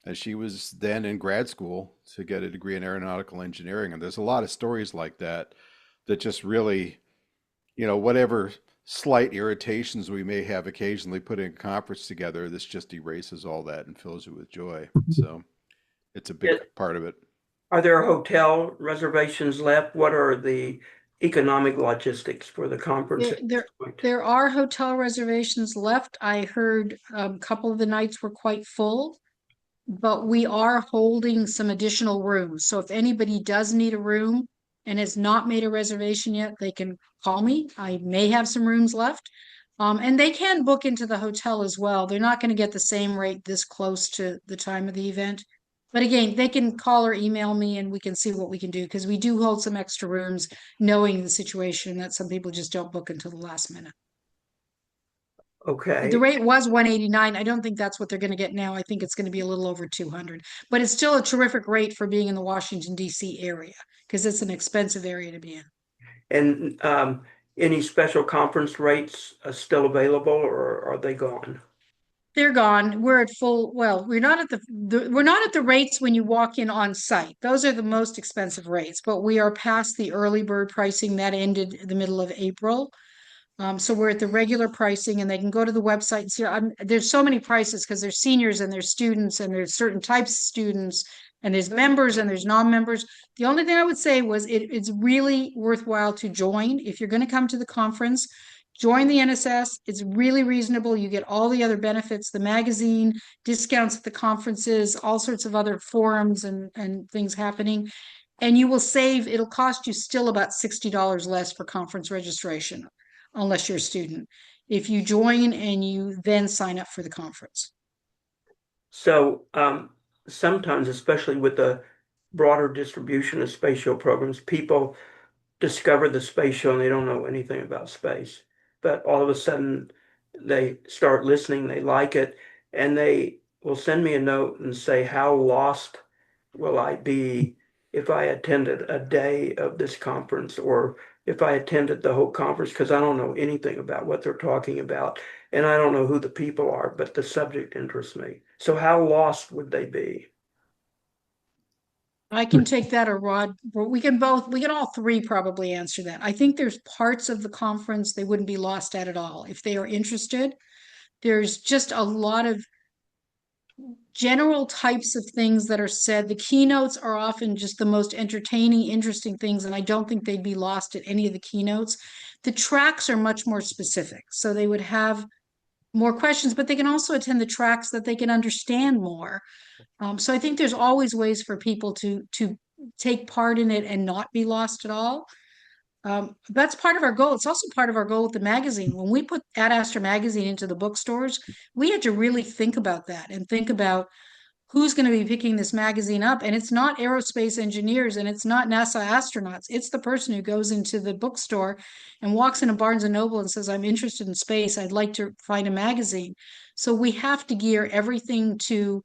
And she was then in grad school to get a degree in aeronautical engineering. And there's a lot of stories like that that just really, you know, whatever slight irritations we may have occasionally putting a conference together, this just erases all that and fills you with joy. So it's a big part of it. Are there hotel reservations left? What are the economic logistics for the conference at this point? There are hotel reservations left. I heard a couple of the nights were quite full, but we are holding some additional rooms. So if anybody does need a room and has not made a reservation yet, they can call me. I may have some rooms left. And they can book into the hotel as well. They're not going to get the same rate this close to the time of the event. But again, they can call or email me and we can see what we can do because we do hold some extra rooms, knowing the situation that some people just don't book until the last minute. Okay. The rate was 189. I don't think that's what they're going to get now. I think it's going to be a little over 200, but it's still a terrific rate for being in the Washington, D.C. area because it's an expensive area to be in. And any special conference rates still available or are they gone? They're gone. We're at full. Well, we're not at we're not at the rates when you walk in on site. Those are the most expensive rates, but we are past the early bird pricing that ended in the middle of April. So we're at the regular pricing and they can go to the website and see, there's so many prices because there's seniors and there's students and there's certain types of students and there's members and there's non-members. The only thing I would say was it's really worthwhile to join. If you're going to come to the conference, join the NSS. It's really reasonable. You get all the other benefits, the magazine, discounts at the conferences, all sorts of other forums and things happening. And you will save, it'll cost you still about $60 less for conference registration, unless you're a student, if you join and you then sign up for the conference. So sometimes, especially with the broader distribution of space show programs, people discover the space show and they don't know anything about space. But all of a sudden they start listening, they like it, and they will send me a note and say, how lost will I be if I attended a day of this conference or if I attended the whole conference because I don't know anything about what they're talking about and I don't know who the people are, but the subject interests me. So how lost would they be? I can take that or Rod. We can all three probably answer that. I think there's parts of the conference they wouldn't be lost at all. If they are interested, there's just a lot of general types of things that are said. The keynotes are often just the most entertaining, interesting things, and I don't think they'd be lost at any of the keynotes. The tracks are much more specific, so they would have more questions, but they can also attend the tracks that they can understand more. So I think there's always ways for people to take part in it and not be lost at all. That's part of our goal. It's also part of our goal with the magazine. When we put Ad Astra magazine into the bookstores, we had to really think about that and think about who's going to be picking this magazine up. And it's not aerospace engineers and it's not NASA astronauts. It's the person who goes into the bookstore and walks into Barnes and Noble and says, I'm interested in space. I'd like to find a magazine. So we have to gear everything to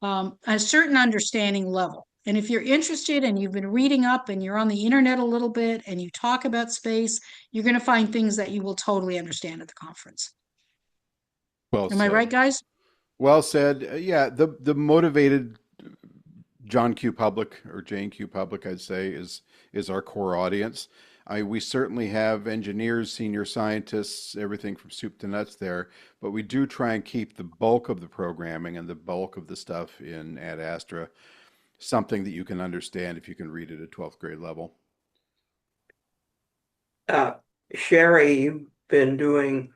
a certain understanding level. And if you're interested and you've been reading up and you're on the internet a little bit and you talk about space, you're going to find things that you will totally understand at the conference. Well Am I said. right, guys? Well said. Yeah, the motivated John Q. Public or Jane Q. Public, I'd say, is our core audience. We certainly have engineers, senior scientists, everything from soup to nuts there, but we do try and keep the bulk of the programming and the bulk of the stuff in Ad Astra something that you can understand if you can read it at 12th grade level. Sherry, you've been doing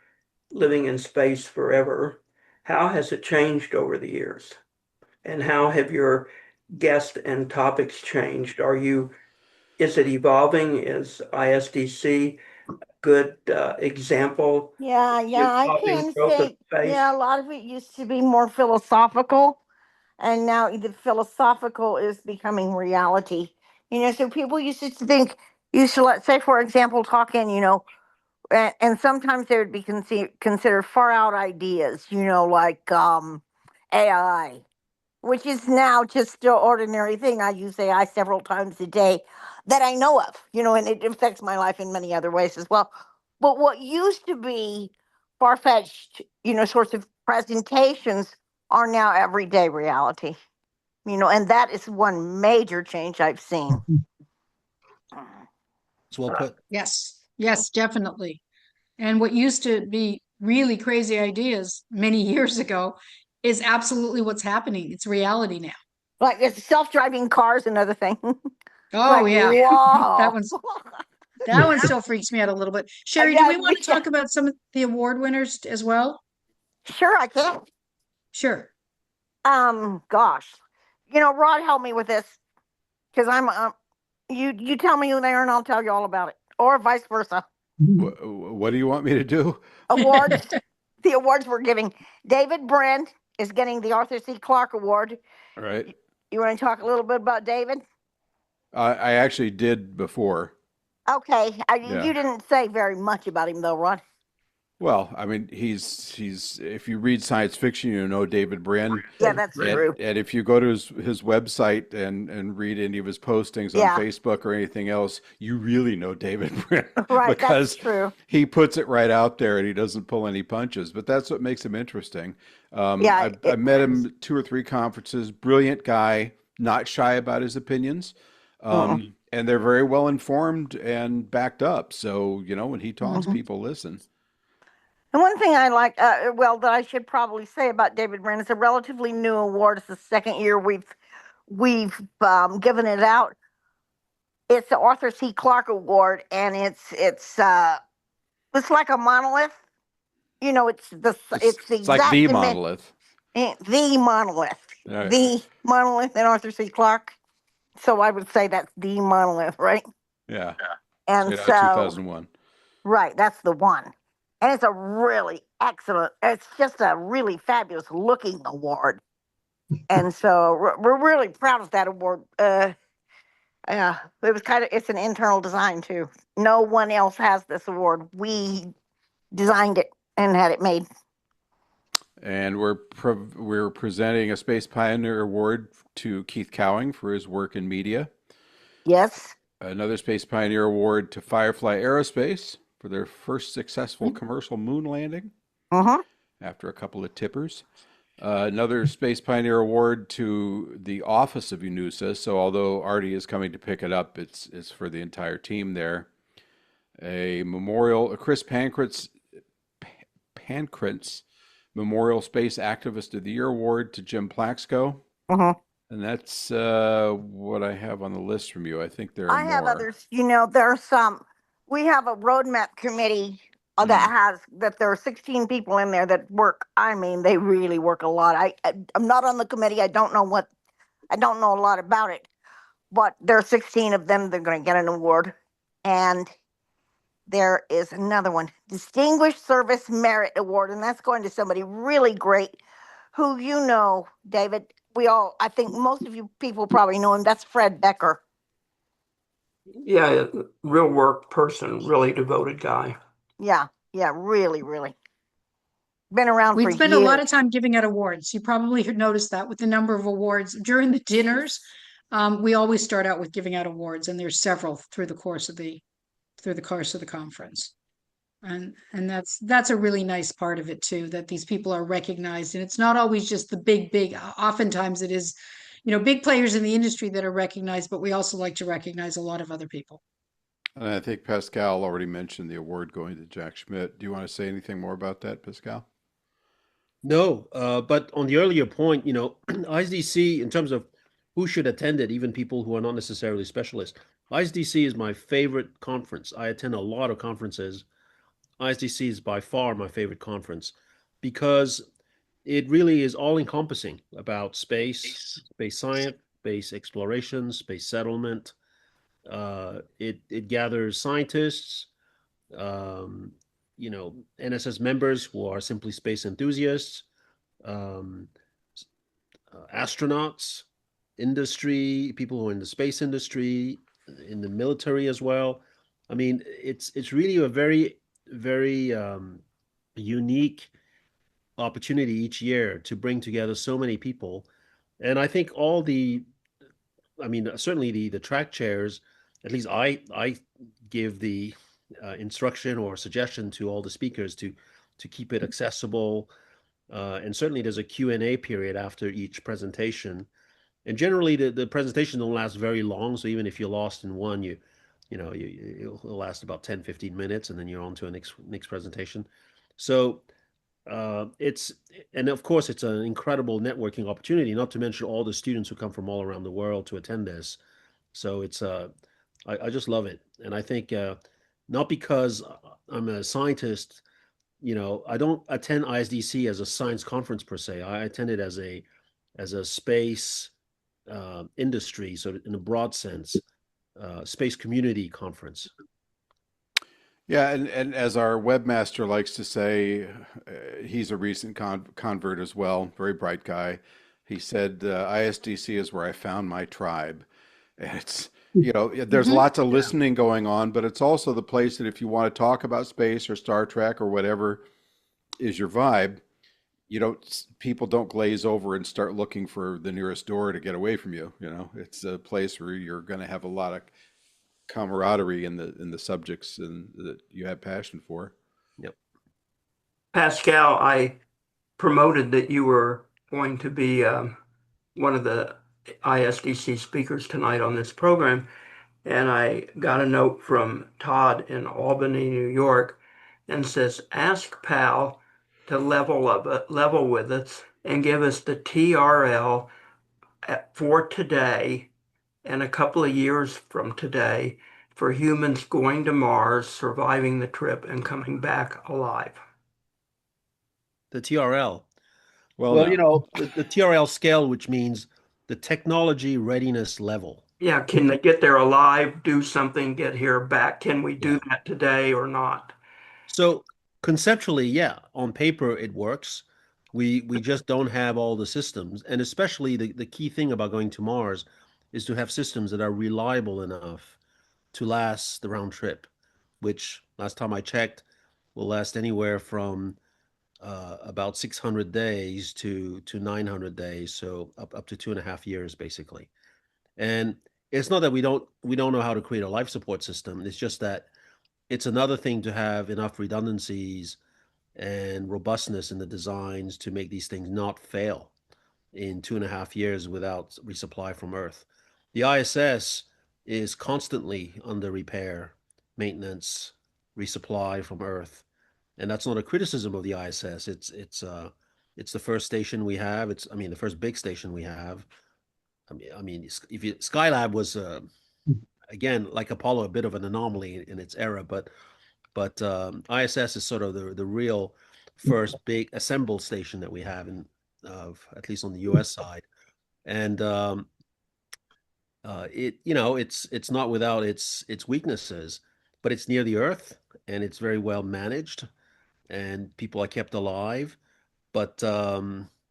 Living in Space forever. How has it changed over the years? And how have your guests and topics changed? Is it evolving? Is ISDC a good example? Yeah, I Evolving can growth of say, yeah, space? a lot of it used to be more philosophical, and now the philosophical is becoming reality. So people used to think, let's say, for example, talking, and sometimes they would be considered far out ideas, like AI, which is now just an ordinary thing. I use AI several times a day that I know of, and it affects my life in many other ways as well. But what used to be far fetched, sorts of presentations are now everyday reality, and that is one major change I've seen. It's well put. Yes, definitely. And what used to be really crazy ideas many years ago is absolutely what's happening. It's reality now. Like it's self-driving cars, another thing. Oh Like, yeah. whoa. That one still freaks me out a little bit. Sherry, do Yeah, we want to talk about some of the award winners as well? Sure, I can. Sure. Gosh, Rod helped me with this because I'm you tell me who they are and I'll tell you all about it, or vice versa. What do you want me to do? Awards. The awards we're giving. David Brin is getting the Arthur C. Clarke Award. All right. You want to talk a little bit about David? I actually did before. Okay, Yeah. you didn't say very much about him though, Rod. Well, I mean, he's if you read science fiction, you know David Brin. Yeah, that's true. And if you go to his website and read any of his postings on Yeah. Facebook or anything else, you really know David Brin Right, because that's true. he puts it right out there and he doesn't pull any punches. But that's what makes him interesting. Yeah, I met him 2 or 3 conferences. Brilliant guy, not shy about his opinions. And they're very well informed and backed up. So, when he talks, people listen. And one thing I like, that I should probably say about David Brin, it's a relatively new award. It's the second year we've given it out. It's the Arthur C. Clarke Award, and it's like a monolith. It's the It's like exact the monolith. the monolith, All right. the monolith in Arthur C. Clarke. So I would say that's the monolith, right? Yeah. And Straight so, out 2001. right, that's the one. And it's a really excellent, it's just a really fabulous looking award. And so we're really proud of that award. Yeah, it's an internal design too. No one else has this award. We designed it and had it made. And we're presenting a Space Pioneer Award to Keith Cowing for his work in media. Yes. Another Space Pioneer Award to Firefly Aerospace for their first successful commercial moon landing after a couple of tippers. Another Space Pioneer Award to the Office of UNUSA. So although Artie is coming to pick it up, it's for the entire team there. A Chris Pankratz Memorial Space Activist of the Year Award to Jim Plaxco. And that's what I have on the list from you. I think there are I have more. others. There's some. We have a roadmap committee that there are 16 people in there that work. I mean, they really work a lot. I'm not on the committee. I don't know a lot about it, but there are 16 of them. They're going to get an award. And there is another one, Distinguished Service Merit Award, and that's going to somebody really great who David. I think most of you people probably know him. That's Fred Becker. Yeah, real work person, really devoted guy. Yeah, really, really. Been around for We years. spend a lot of time giving out awards. You probably noticed that with the number of awards during the dinners. We always start out with giving out awards, and there's several through the course of the conference. And that's a really nice part of it too, that these people are recognized. And it's not always just the big, oftentimes it is, big players in the industry that are recognized, but we also like to recognize a lot of other people. And I think Pascal already mentioned the award going to Jack Schmidt. Do you want to say anything more about that, Pascal? No, but on the earlier point, ISDC, in terms of who should attend it, even people who are not necessarily specialists, ISDC is my favorite conference. I attend a lot of conferences. ISDC is by far my favorite conference because it really is all encompassing about space science, space exploration, space settlement. It gathers scientists, um, NSS members who are simply space enthusiasts, um, astronauts, industry, people who are in the space industry, in the military as well. I mean, it's really a very unique opportunity each year to bring together so many people. And I think certainly the track chairs, at least I give the instruction or suggestion to all the speakers to keep it accessible. And certainly there's a Q&A period after each presentation. And generally the presentation don't last very long. So even if you're lost in one, it'll last about 10, 15 minutes, and then you're on to a next presentation. So and of course it's an incredible networking opportunity, not to mention all the students who come from all around the world to attend this. So I just love it. And I think not because I'm a scientist, I don't attend ISDC as a science conference per se. I attend it as a space industry, so in a broad sense, space community conference. Yeah, and as our webmaster likes to say, he's a recent convert as well, very bright guy. He said, ISDC is where I found my tribe. And there's lots of listening going on, but it's also the place that if you want to talk about space or Star Trek or whatever is your vibe, people don't glaze over and start looking for the nearest door to get away from you. It's a place where you're going to have a lot of camaraderie in the subjects and that you have passion for. Yep. Pascal, I promoted that you were going to be one of the ISDC speakers tonight on this program, and I got a note from Todd in Albany, New York, and says, ask Pal to level with us and give us the TRL for today and a couple of years from today for humans going to Mars, surviving the trip, and coming back alive. The TRL. Well, the TRL scale, which means the technology readiness level. Yeah, can they get there alive, do something, get here back? Can we do that today or not? So conceptually, yeah, on paper it works. We just don't have all the systems, and especially the key thing about going to Mars is to have systems that are reliable enough to last the round trip, which last time I checked will last anywhere from about 600 days to 900 days, so up to 2.5 years basically. And it's not that we don't know how to create a life support system. It's just that it's another thing to have enough redundancies and robustness in the designs to make these things not fail in 2.5 years without resupply from Earth. The ISS is constantly under repair, maintenance, resupply from Earth. And that's not a criticism of the ISS. It's the first station we have. The first big station we have. If Skylab was again, like Apollo, a bit of an anomaly in its era, but ISS is sort of the real first big assembled station that we have at least on the U.S. side, and it's not without its weaknesses, but it's near the Earth and it's very well managed, and people are kept alive. But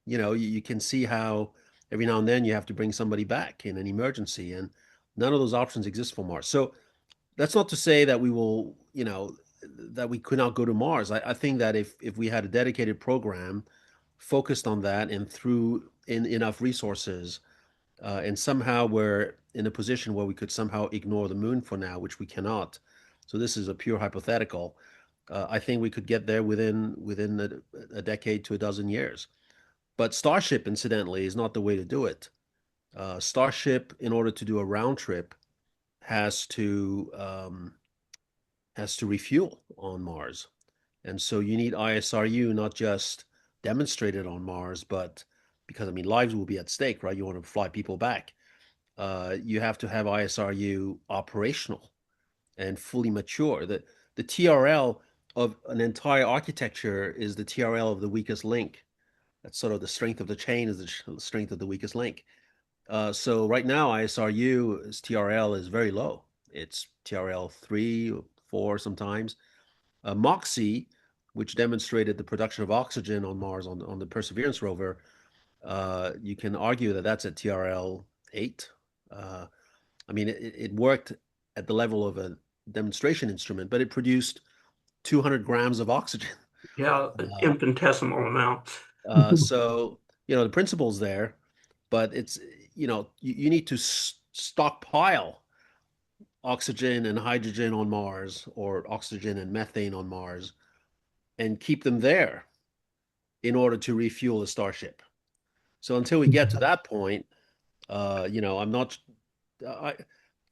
you can see how every now and then you have to bring somebody back in an emergency, and none of those options exist for Mars. So that's not to say that we will, that we could not go to Mars. I think that if we had a dedicated program focused on that and threw in enough resources, and somehow we're in a position where we could somehow ignore the moon for now, which we cannot. So this is a pure hypothetical. I think we could get there within a decade to a dozen years. But Starship, incidentally, is not the way to do it. Starship, in order to do a round trip, has to refuel on Mars, and so you need ISRU not just demonstrated on Mars, but because lives will be at stake, right? You want to fly people back. You have to have ISRU operational and fully mature. The TRL of an entire architecture is the TRL of the weakest link. That's sort of the strength of the chain is the strength of the weakest link. So right now, ISRU's TRL is very low. It's TRL 3 or 4 sometimes. MOXIE, which demonstrated the production of oxygen on Mars on the Perseverance rover, you can argue that that's at TRL 8. I mean, it worked at the level of a demonstration instrument, but it produced 200 grams of oxygen. Yeah, infinitesimal amounts. So, the principle's there, but it's, you need to stockpile oxygen and hydrogen on Mars, or oxygen and methane on Mars, and keep them there in order to refuel the Starship. So until we get to that point, I'm not.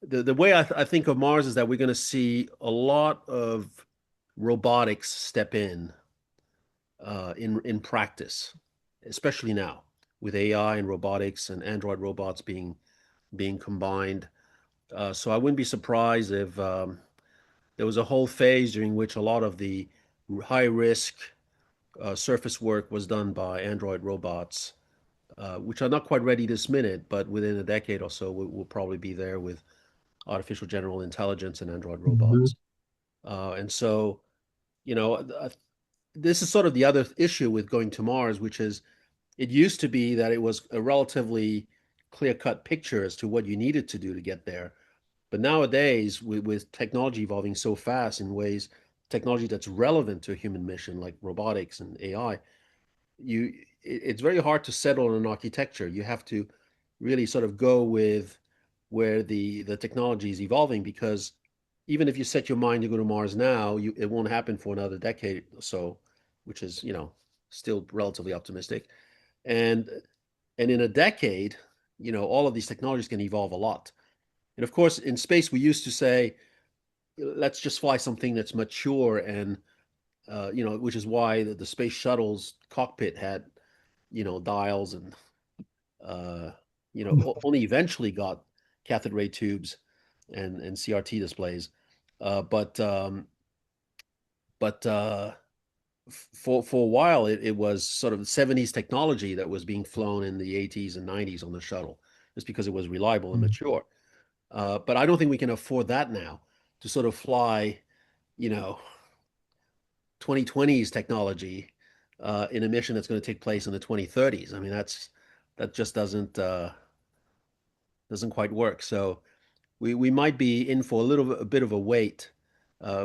The way I think of Mars is that we're going to see a lot of robotics step in practice, especially now with AI and robotics and Android robots being combined. So I wouldn't be surprised if there was a whole phase during which a lot of the high risk surface work was done by Android robots, which are not quite ready this minute, but within a decade or so, we'll probably be there with artificial general intelligence and Android robots. And so, this is sort of the other issue with going to Mars, which is it used to be that it was a relatively clear-cut picture as to what you needed to do to get there. But nowadays, with technology evolving so fast in ways, technology that's relevant to a human mission, like robotics and AI, it's very hard to settle on an architecture. You have to really sort of go with where the technology is evolving, because even if you set your mind to go to Mars now, it won't happen for another decade or so, which is, still relatively optimistic. And in a decade, all of these technologies can evolve a lot. And of course, in space, we used to say, let's just fly something that's mature, and which is why the space shuttle's cockpit had, dials, and only eventually got cathode ray tubes and CRT displays. But for a while, it was sort of 70s technology that was being flown in the 80s and 90s on the shuttle, just because it was reliable and mature. But I don't think we can afford that now, to sort of fly, 2020s technology in a mission that's going to take place in the 2030s. I mean, that just doesn't quite work. So we might be in for a bit of a wait.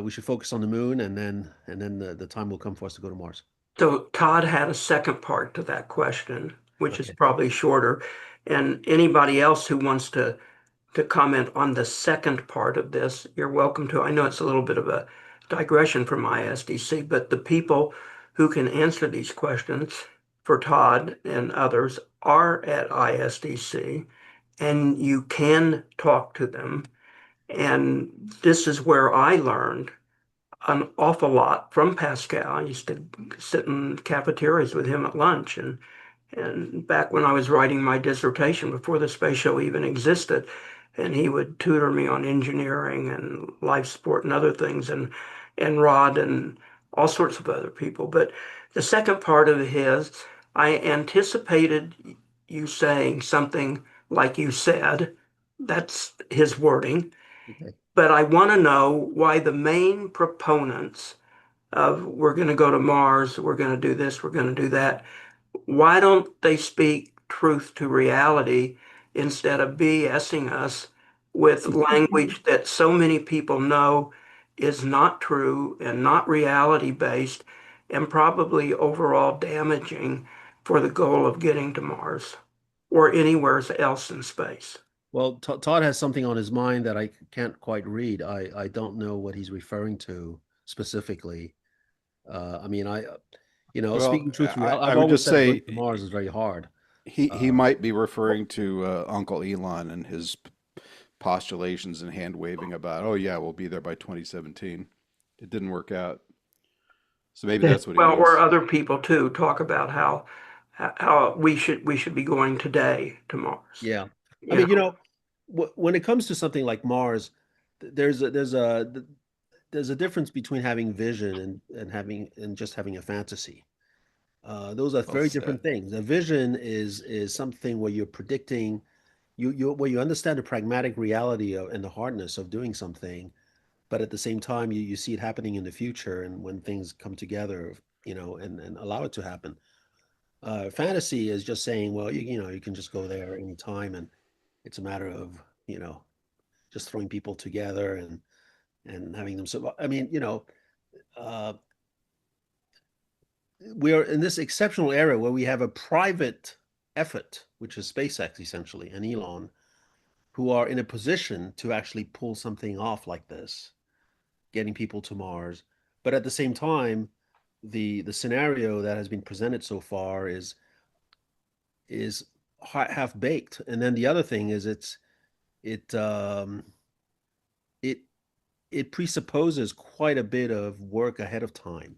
We should focus on the moon, and then the time will come for us to go to Mars. So Todd had a second part to that question, which is Okay. probably shorter. And anybody else who wants to comment on the second part of this, you're welcome to. I know it's a little bit of a digression from ISDC, but the people who can answer these questions for Todd and others are at ISDC, and you can talk to them. And this is where I learned an awful lot from Pascal. I used to sit in cafeterias with him at lunch, and back when I was writing my dissertation before the space show even existed, and he would tutor me on engineering and life support and other things, and Rod and all sorts of other people. But the second part of his, I anticipated you saying something like you said. That's his wording. Okay. But I want to know why the main proponents of we're going to go to Mars, we're going to do this, we're going to do that, why don't they speak truth to reality instead of BSing us with language that so many people know is not true and not reality based, and probably overall damaging for the goal of getting to Mars or anywhere else in space? Well, Todd has something on his mind that I can't quite read. I don't know what he's referring to specifically. I mean, Well, speaking truth, I I've would always just said going say to Mars is very hard. he Uh, might be referring to Uncle Elon and his postulations and hand waving about, oh yeah, we'll be there by 2017. It didn't work out. So maybe that's what he Well, or means. other people too talk about how we should be going today to Mars. yeah, I You mean, know, when it comes to something like Mars, there's a difference between having vision and just having a fantasy. Those are Well very different said. things. A vision is something where you're predicting you understand the pragmatic reality of, and the hardness of doing something, but at the same time you see it happening in the future, and when things come together, and allow it to happen. Fantasy is just saying, well, you can just go there anytime, and it's a matter of just throwing people together and having them. So I mean, uh, we are in this exceptional era where we have a private effort, which is SpaceX essentially, and Elon, who are in a position to actually pull something off like this, getting people to Mars. But at the same time, the scenario that has been presented so far is half baked. And then the other thing is it it it presupposes quite a bit of work ahead of time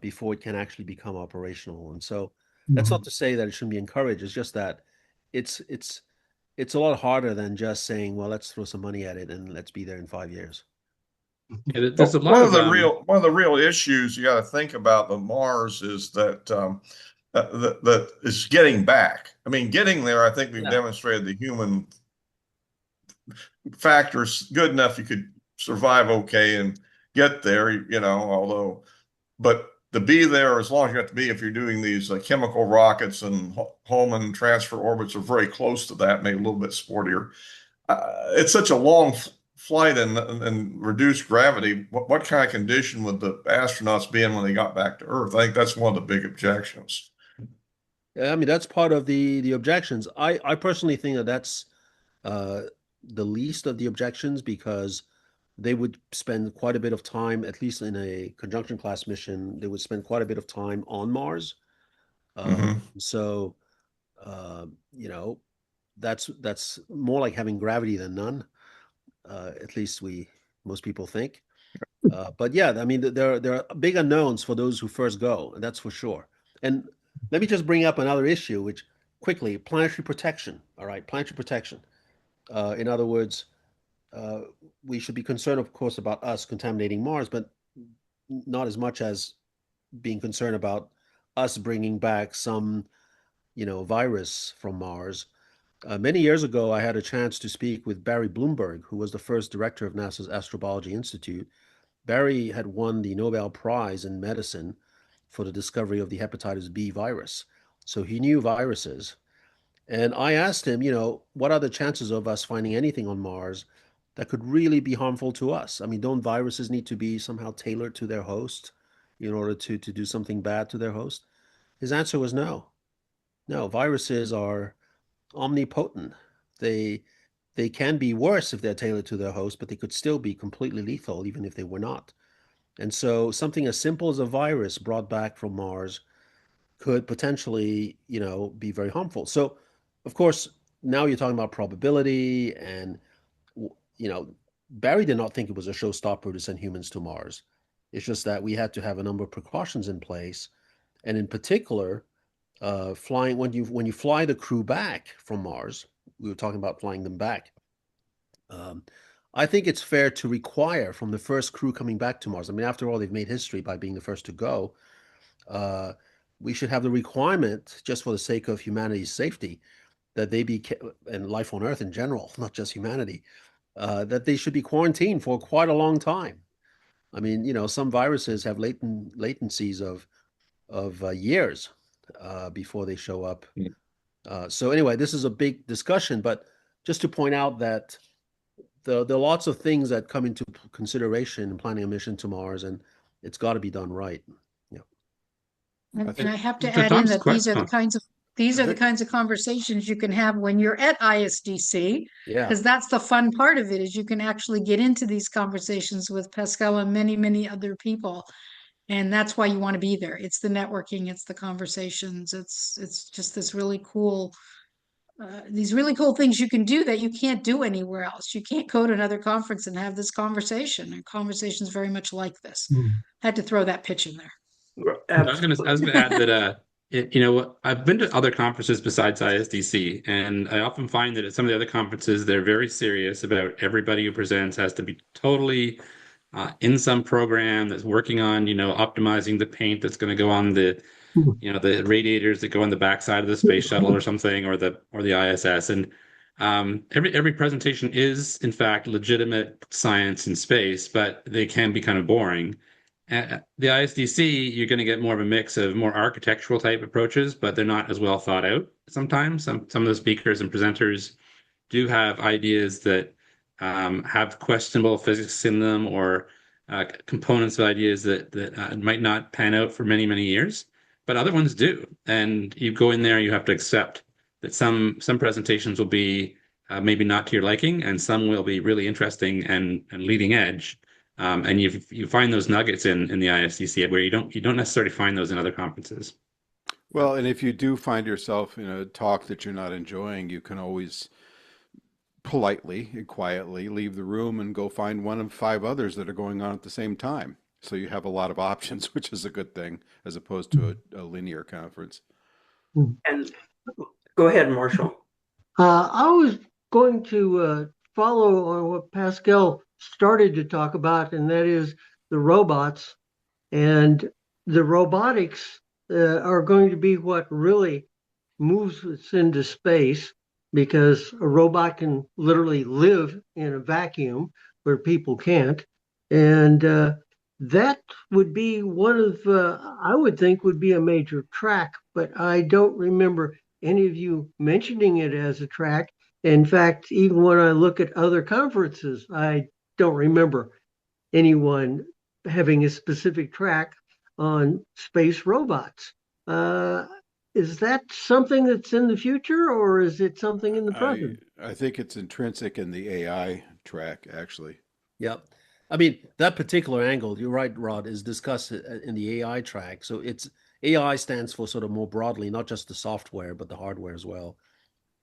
before it can actually become operational. And so that's not to say that it shouldn't be encouraged. It's just that it's it's it's a lot harder than just saying, well, let's throw some money at it and let's be there in 5 years. Yeah, there's a lot of one of the real issues you got to think about the Mars is that that is getting back. I mean, getting there, I think we've demonstrated the human factors good enough you could survive okay and get there, but to be there as long as you have to be, if you're doing these chemical rockets and Hohmann transfer orbits are very close to that, maybe a little bit sportier. It's such a long flight and reduced gravity. What kind of condition would the astronauts be in when they got back to Earth? I think that's one of the big objections. I mean, that's part of the objections. I personally think that that's the least of the objections, because they would spend quite a bit of time, at least in a conjunction class mission, they would spend quite a bit of time on Mars. So, that's more like having gravity than none. At least most people think. But yeah, I mean, there are big unknowns for those who first go, and that's for sure. And let me just bring up another issue, which quickly, planetary protection. All right, planetary protection. In other words, we should be concerned, of course, about us contaminating Mars, but not as much as being concerned about us bringing back some, virus from Mars. Many years ago, I had a chance to speak with Barry Bloomberg, who was the first director of NASA's Astrobiology Institute. Barry had won the Nobel Prize in medicine for the discovery of the hepatitis B virus. So he knew viruses. And I asked him, what are the chances of us finding anything on Mars that could really be harmful to us? I mean, don't viruses need to be somehow tailored to their host in order to do something bad to their host? His answer was no. No, viruses are omnipotent. They can be worse if they're tailored to their host, but they could still be completely lethal even if they were not. And so something as simple as a virus brought back from Mars could potentially, be very harmful. So, of course, now you're talking about probability, and Barry did not think it was a showstopper to send humans to Mars. It's just that we had to have a number of precautions in place, and in particular, flying when you fly the crew back from Mars. We were talking about flying them back. I think it's fair to require from the first crew coming back to Mars. I mean, after all, they've made history by being the first to go. We should have the requirement, just for the sake of humanity's safety, that they be, and life on Earth in general, not just humanity, that they should be quarantined for quite a long time. I mean, some viruses have latencies of years before they show up. So anyway, this is a big discussion, but just to point out that there are lots of things that come into consideration in planning a mission to Mars, and it's got to be done right. And I have to add in that these are the kinds of conversations you can have when you're at ISDC, because that's the fun part of it, is you can actually get into these conversations with Pascal and many, many other people. And that's why you want to be there. It's the networking, it's the conversations, it's just this really cool, these really cool things you can do that you can't do anywhere else. You can't go to another conference and have this conversation, and conversations very much like this. Had to throw that pitch in there. I was gonna add that I've been to other conferences besides ISDC, and I often find that at some of the other conferences they're very serious about everybody who presents has to be totally in some program that's working on optimizing the paint that's going to go on the the radiators that go on the backside of the space shuttle or something, or the ISS. And Every presentation is, in fact, legitimate science in space, but they can be kind of boring. At the ISDC, you're going to get more of a mix of more architectural type approaches, but they're not as well thought out sometimes. Some of the speakers and presenters do have ideas that have questionable physics in them, or components of ideas that might not pan out for many, many years, but other ones do. And you go in there, you have to accept that some presentations will be maybe not to your liking, and some will be really interesting and leading edge. And you find those nuggets in the ISDC where you don't necessarily find those in other conferences. Well, and if you do find yourself in a talk that you're not enjoying, you can always politely and quietly leave the room and go find one of 5 others that are going on at the same time. So you have a lot of options, which is a good thing, as opposed to a linear conference. And go ahead, Marshall. I was going to follow on what Pascal started to talk about, and that is the robots. And the robotics are going to be what really moves us into space, because a robot can literally live in a vacuum where people can't. And that would be one of, I would think, would be a major track, but I don't remember any of you mentioning it as a track. In fact, even when I look at other conferences, I don't remember anyone having a specific track on space robots. Is that something that's in the future, or is it something in the present? I think it's intrinsic in the AI track, actually. Yep. I mean, that particular angle, you're right, Rod, is discussed in the AI track. So it's AI stands for sort of more broadly, not just the software, but the hardware as well.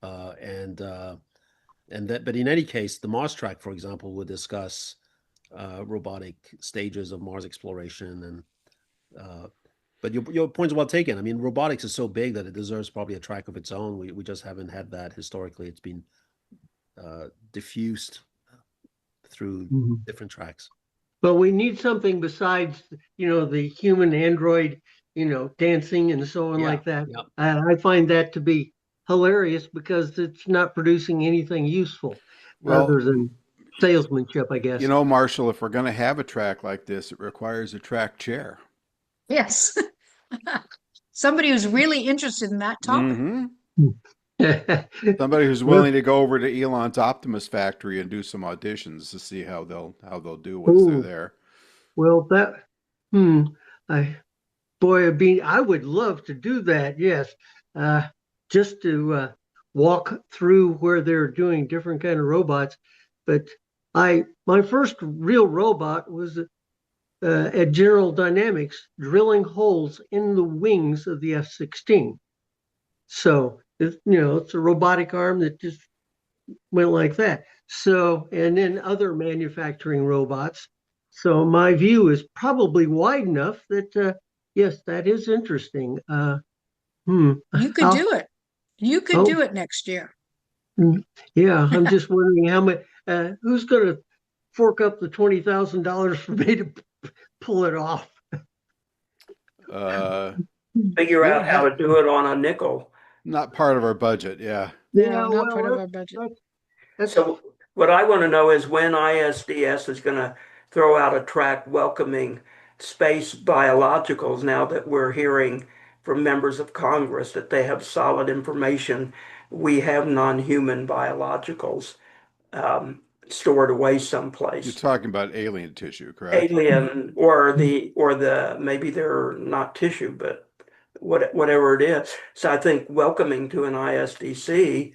But in any case, the Mars track, for example, would discuss robotic stages of Mars exploration. And but your point's well taken. I mean, robotics is so big that it deserves probably a track of its own. We just haven't had that historically. It's been diffused through different tracks. But we need something besides, the human android, dancing and so on like that. Yep. I find that to be hilarious because it's not producing anything useful other than salesmanship, I guess. Marshall, if we're going to have a track like this, it requires a track chair. Yes. Somebody who's really interested in that topic. Somebody who's willing to go over to Elon's Optimus factory and do some auditions to see how they'll do once they're there. Well, I would love to do that. Yes, just to walk through where they're doing different kind of robots. But my first real robot was at General Dynamics, drilling holes in the wings of the F-16. So it's a robotic arm that just went like that. So, and then other manufacturing robots. So my view is probably wide enough that yes, that is interesting. You could do it. You could do it next year. Yeah, I'm just wondering how much. Who's going to fork up the $20,000 for me to pull it off? Figure out how to do it on a nickel. Not part of our budget, yeah. No, not part of our budget. So what I want to know is when ISDS is going to throw out a track welcoming space biologicals, now that we're hearing from members of Congress that they have solid information. We have non-human biologicals stored away someplace. You're talking about alien tissue, correct? Alien, or the maybe they're not tissue, but whatever it is. So I think welcoming to an ISDC,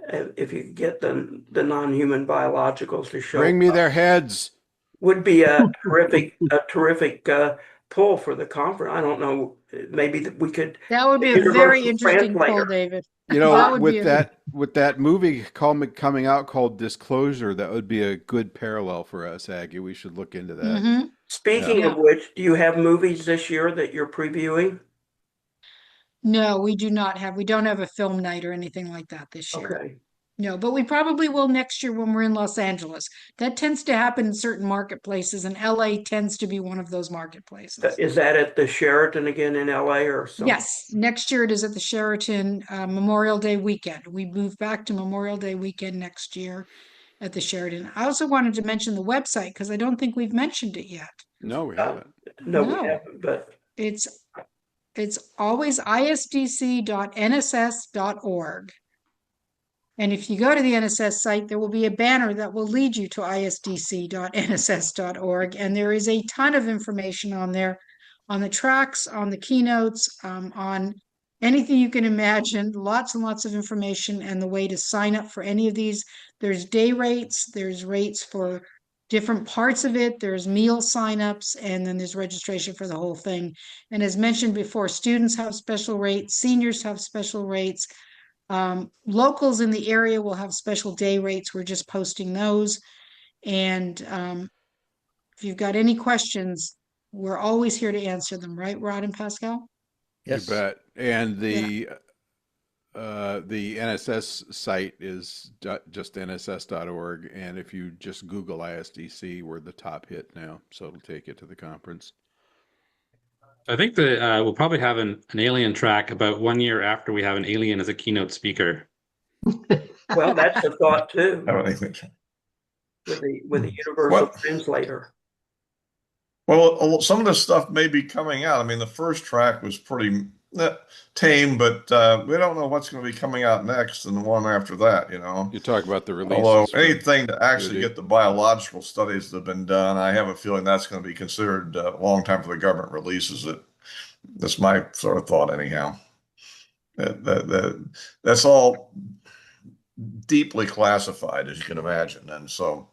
if you get the non-human biologicals to show, bring me their heads, would be a terrific pull for the conference. I don't know, maybe we could. That would be a very interesting pull, David. With that movie coming out called Disclosure, that would be a good parallel for us, Aggie. We should look into that. Speaking of which, do you have movies this year that you're previewing? No, we do not have. We don't have a film night or anything like that this year. Okay. No, but we probably will next year when we're in Los Angeles. That tends to happen in certain marketplaces, and LA tends to be one of those marketplaces. Is that at the Sheraton again in LA or something? Yes, next year it is at the Sheraton Memorial Day weekend. We move back to Memorial Day weekend next year at the Sheraton. I also wanted to mention the website because I don't think we've mentioned it yet. No, we haven't. No, we No. haven't, but It's always isdc.nss.org. And if you go to the NSS site, there will be a banner that will lead you to isdc.nss.org. And there is a ton of information on there, on the tracks, on the keynotes, on anything you can imagine, lots and lots of information and the way to sign up for any of these. There's day rates, there's rates for different parts of it, there's meal signups, and then there's registration for the whole thing. And as mentioned before, students have special rates, seniors have special rates. Locals in the area will have special day rates. We're just posting those. And if you've got any questions, we're always here to answer them, right, Rod and Pascal? Yes. You bet. And the NSS site is just nss.org. And if you just Google ISDC, we're the top hit now. So it'll take you to the conference. I think that we'll probably have an alien track about 1 year after we have an alien as a keynote speaker. well, that's a thought too, I don't think. with the universal translator. Well, some of this stuff may be coming out. I mean, the first track was pretty tame, but we don't know what's going to be coming out next and the one after that, you know. You talk about the releases. Although anything to actually get the biological studies that have been done, I have a feeling that's going to be considered a long time for the government releases it. That's my sort of thought anyhow. That's all deeply classified, as you can imagine. And so,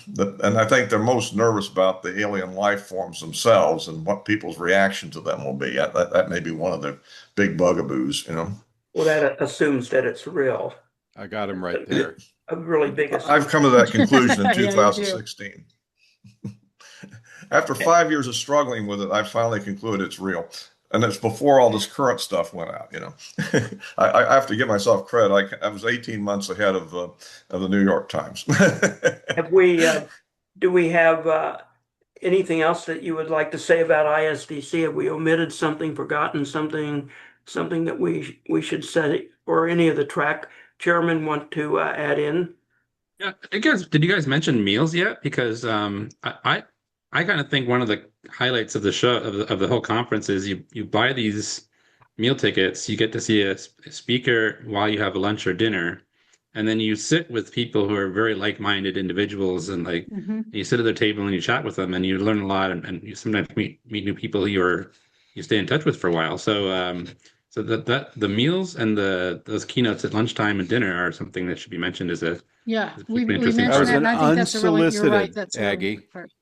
and I think they're most nervous about the alien life forms themselves and what people's reaction to them will be. That may be one of the big bugaboos, you know. Well, that assumes that it's real. I got him right there. A really big assumption. I've come to that conclusion in Yeah, you 2016. After 5 years of struggling with it, I finally concluded it's real. And it's before all this current stuff went out, you know. I have to give myself credit. I was 18 months ahead of the New York Times. Do we have anything else that you would like to say about ISDC? Have we omitted something, forgotten something that we should say, or any of the track chairmen want to add in? Yeah, did you guys mention meals yet? Because I kind of think one of the highlights of the show of the whole conference is you buy these meal tickets, you get to see a speaker while you have a lunch or dinner, and then you sit with people who are very like-minded individuals, and you sit at their table and you chat with them, and you learn a lot, and you sometimes meet new people you stay in touch with for a while. So that the meals and those keynotes at lunchtime and dinner are something that should be mentioned as a we interesting mentioned part. that, and I think that's a really, you're right, unsolicited, that's a really Aggie. good part.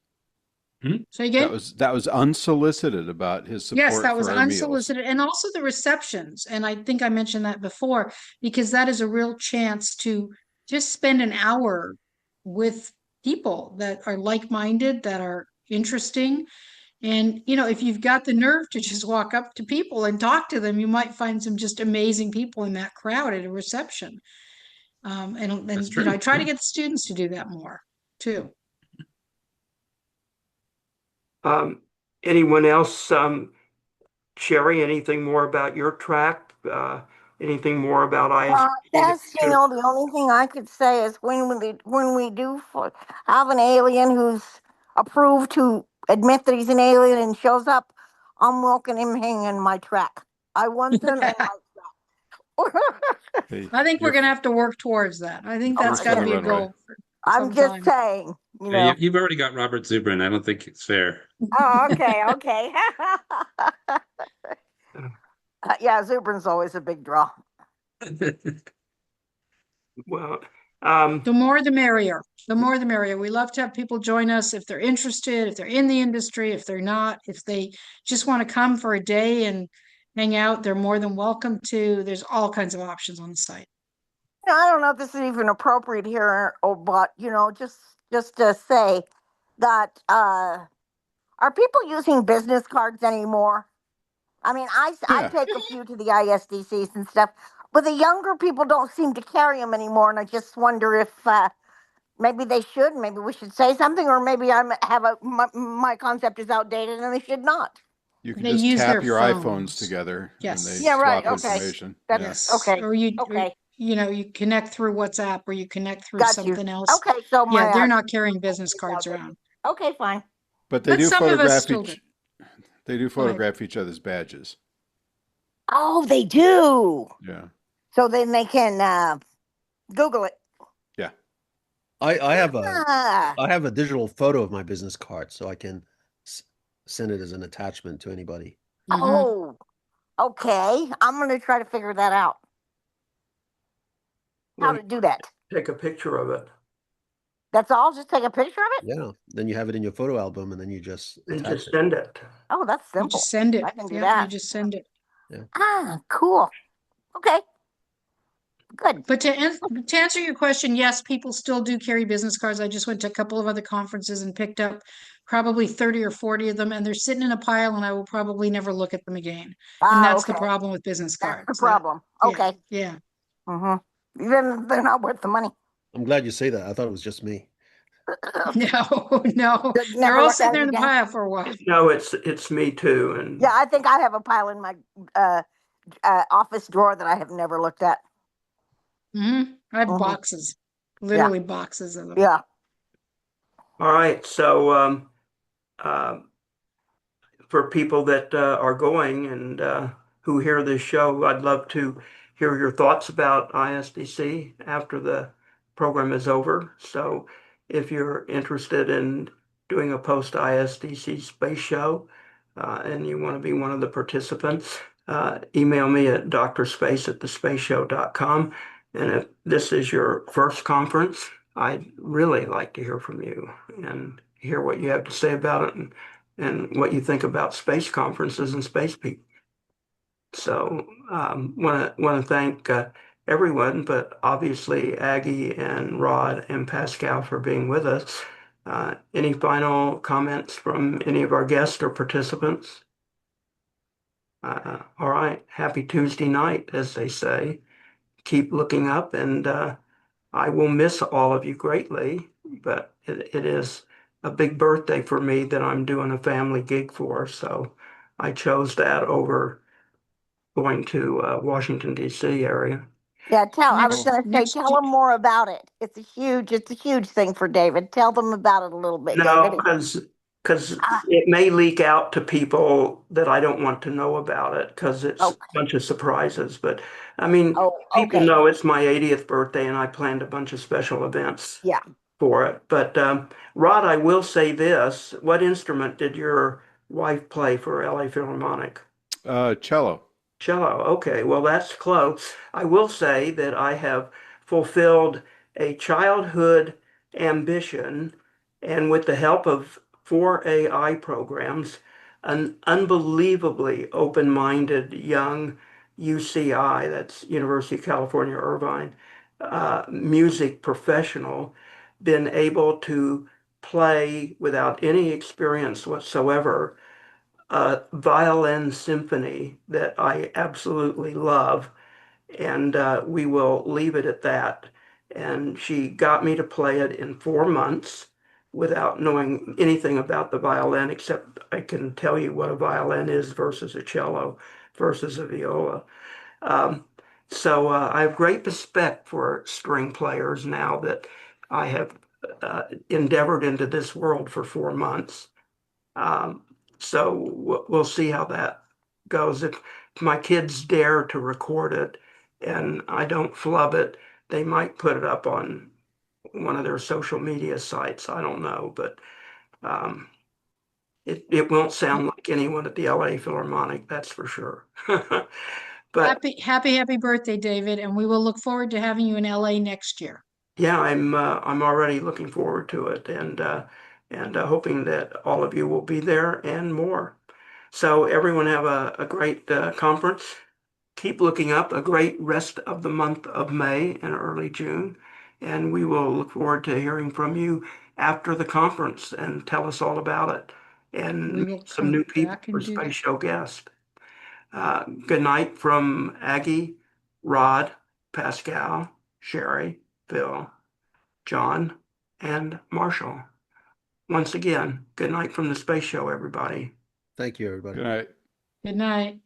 Say again? That was unsolicited about his support. Yes, that was for our meals. unsolicited, and also the receptions. And I think I mentioned that before, because that is a real chance to just spend an hour with people that are like-minded, that are interesting. And, you know, if you've got the nerve to just walk up to people and talk to them, you might find some just amazing people in that crowd at a reception. And you know, I try to get the students to do that more too. Anyone else? Sherry, anything more about your track? Anything more about ISDC? Yes, you know, the only thing I could say is when we do have an alien who's approved to admit that he's an alien and shows up, I'm welcoming him hanging my track. I want them in my track. I think we're going to have to work towards that. I think that's got to be a goal. I'm just saying, you know. You've already got Robert Zubrin. I don't think it's fair. Oh, okay. Yeah, Zubrin's always a big draw. Well, the more the merrier. The more the merrier. We love to have people join us if they're interested, if they're in the industry, if they're not, if they just want to come for a day and hang out, they're more than welcome to. There's all kinds of options on the site. I don't know if this is even appropriate here, but you know, just to say that are people using business cards anymore? I mean, I take a few to the ISDCs and stuff, But the younger people don't seem to carry them anymore, and I just wonder if maybe they should. Maybe we should say something, or maybe my concept is outdated and they should not. You can They just use tap their your phones. iPhones together Yes. and they Yeah, right. swap Okay. information. That's Yes. okay. Or you, Okay. you connect through WhatsApp, or you connect through Got you. something else. Okay, so Yeah, my they're not carrying business is cards outdated. around. Okay, fine. But they But do some of us photograph still do. they do Go ahead. photograph each other's badges. Oh, they do. Yeah. So then they can Google it. Yeah. I have Ah, I have a digital photo of my business card, so I can send it as an attachment to anybody. Mhm. oh, okay. I'm gonna try to figure that out. How Well, to do that? take a picture of it That's all. Just take a picture of it. Yeah. Then you have it in your photo album, and then you just and attach just it. send it. Oh, that's You simple. just send it. I can do Yeah, that. you just send it. Ah, cool. Okay. Good. But to answer your question, yes, people still do carry business cards. I just went to a couple of other conferences and picked up probably 30 or 40 of them, and they're sitting in a pile, and I will probably never look at them again. And that's okay. the problem with business cards. That's the problem. Yeah, Okay. yeah. Mm-hmm. Then they're not worth the money. I'm glad you say that. I thought it was just me. No, no. Never They're all look at sitting it there in the again. pile for a while. No, it's me too. And Yeah, I think I have a pile in my office drawer that I have never looked at. I have Mhm. boxes, literally boxes of them. Yeah. all right, so for people that are going and who hear this show, I'd love to hear your thoughts about ISDC after the program is over. So if you're interested in doing a post ISDC space show and you want to be one of the participants, email me at drspace@thespaceshow.com. And if this is your first conference, I'd really like to hear from you and hear what you have to say about it and what you think about space conferences and space people. So want to thank everyone, but obviously Aggie and Rod and Pascal for being with us. Any final comments from any of our guests or participants? All right, happy Tuesday night, as they say. Keep looking up, and I will miss all of you greatly, but it is a big birthday for me that I'm doing a family gig for. So I chose that over going to Washington, D.C. area. Yeah, I was going to say, next tell them more about it. It's a huge thing for David. Tell them about it a little bit, No, David. because it may leak out to people that I don't want to know about it because it's a bunch of surprises. But I mean, people okay. know it's my 80th birthday and I planned a bunch of special events Yeah. for it. But Rod, I will say this. What instrument did your wife play for LA Philharmonic? Cello. Cello. Okay, well, that's close. I will say that I have fulfilled a childhood ambition, and with the help of 4 AI programs, an unbelievably open-minded young UCI, that's University of California, Irvine, music professional, been able to play without any experience whatsoever a violin symphony that I absolutely love, and we will leave it at that. And she got me to play it in 4 months without knowing anything about the violin, except I can tell you what a violin is versus a cello versus a viola. So I have great respect for string players now that I have endeavored into this world for 4 months. Um, so we'll see how that goes. If my kids dare to record it and I don't flub it, they might put it up on one of their social media sites. I don't know, but it won't sound like anyone at the LA Philharmonic, that's for sure. But Happy birthday, David, and we will look forward to having you in LA next year. yeah, I'm already looking forward to it and hoping that all of you will be there and more. So everyone have a great conference. Keep looking up. A great rest of the month of May and early June. And we will look forward to hearing from you after the conference and tell us all about it and We will meet some come new people back for and do Space that. Show guests. Good night from Aggie, Rod, Pascal, Sherry, Phil, John, and Marshall. Once again, good night from the space show, everybody. Thank you, everybody. Good night. Good night.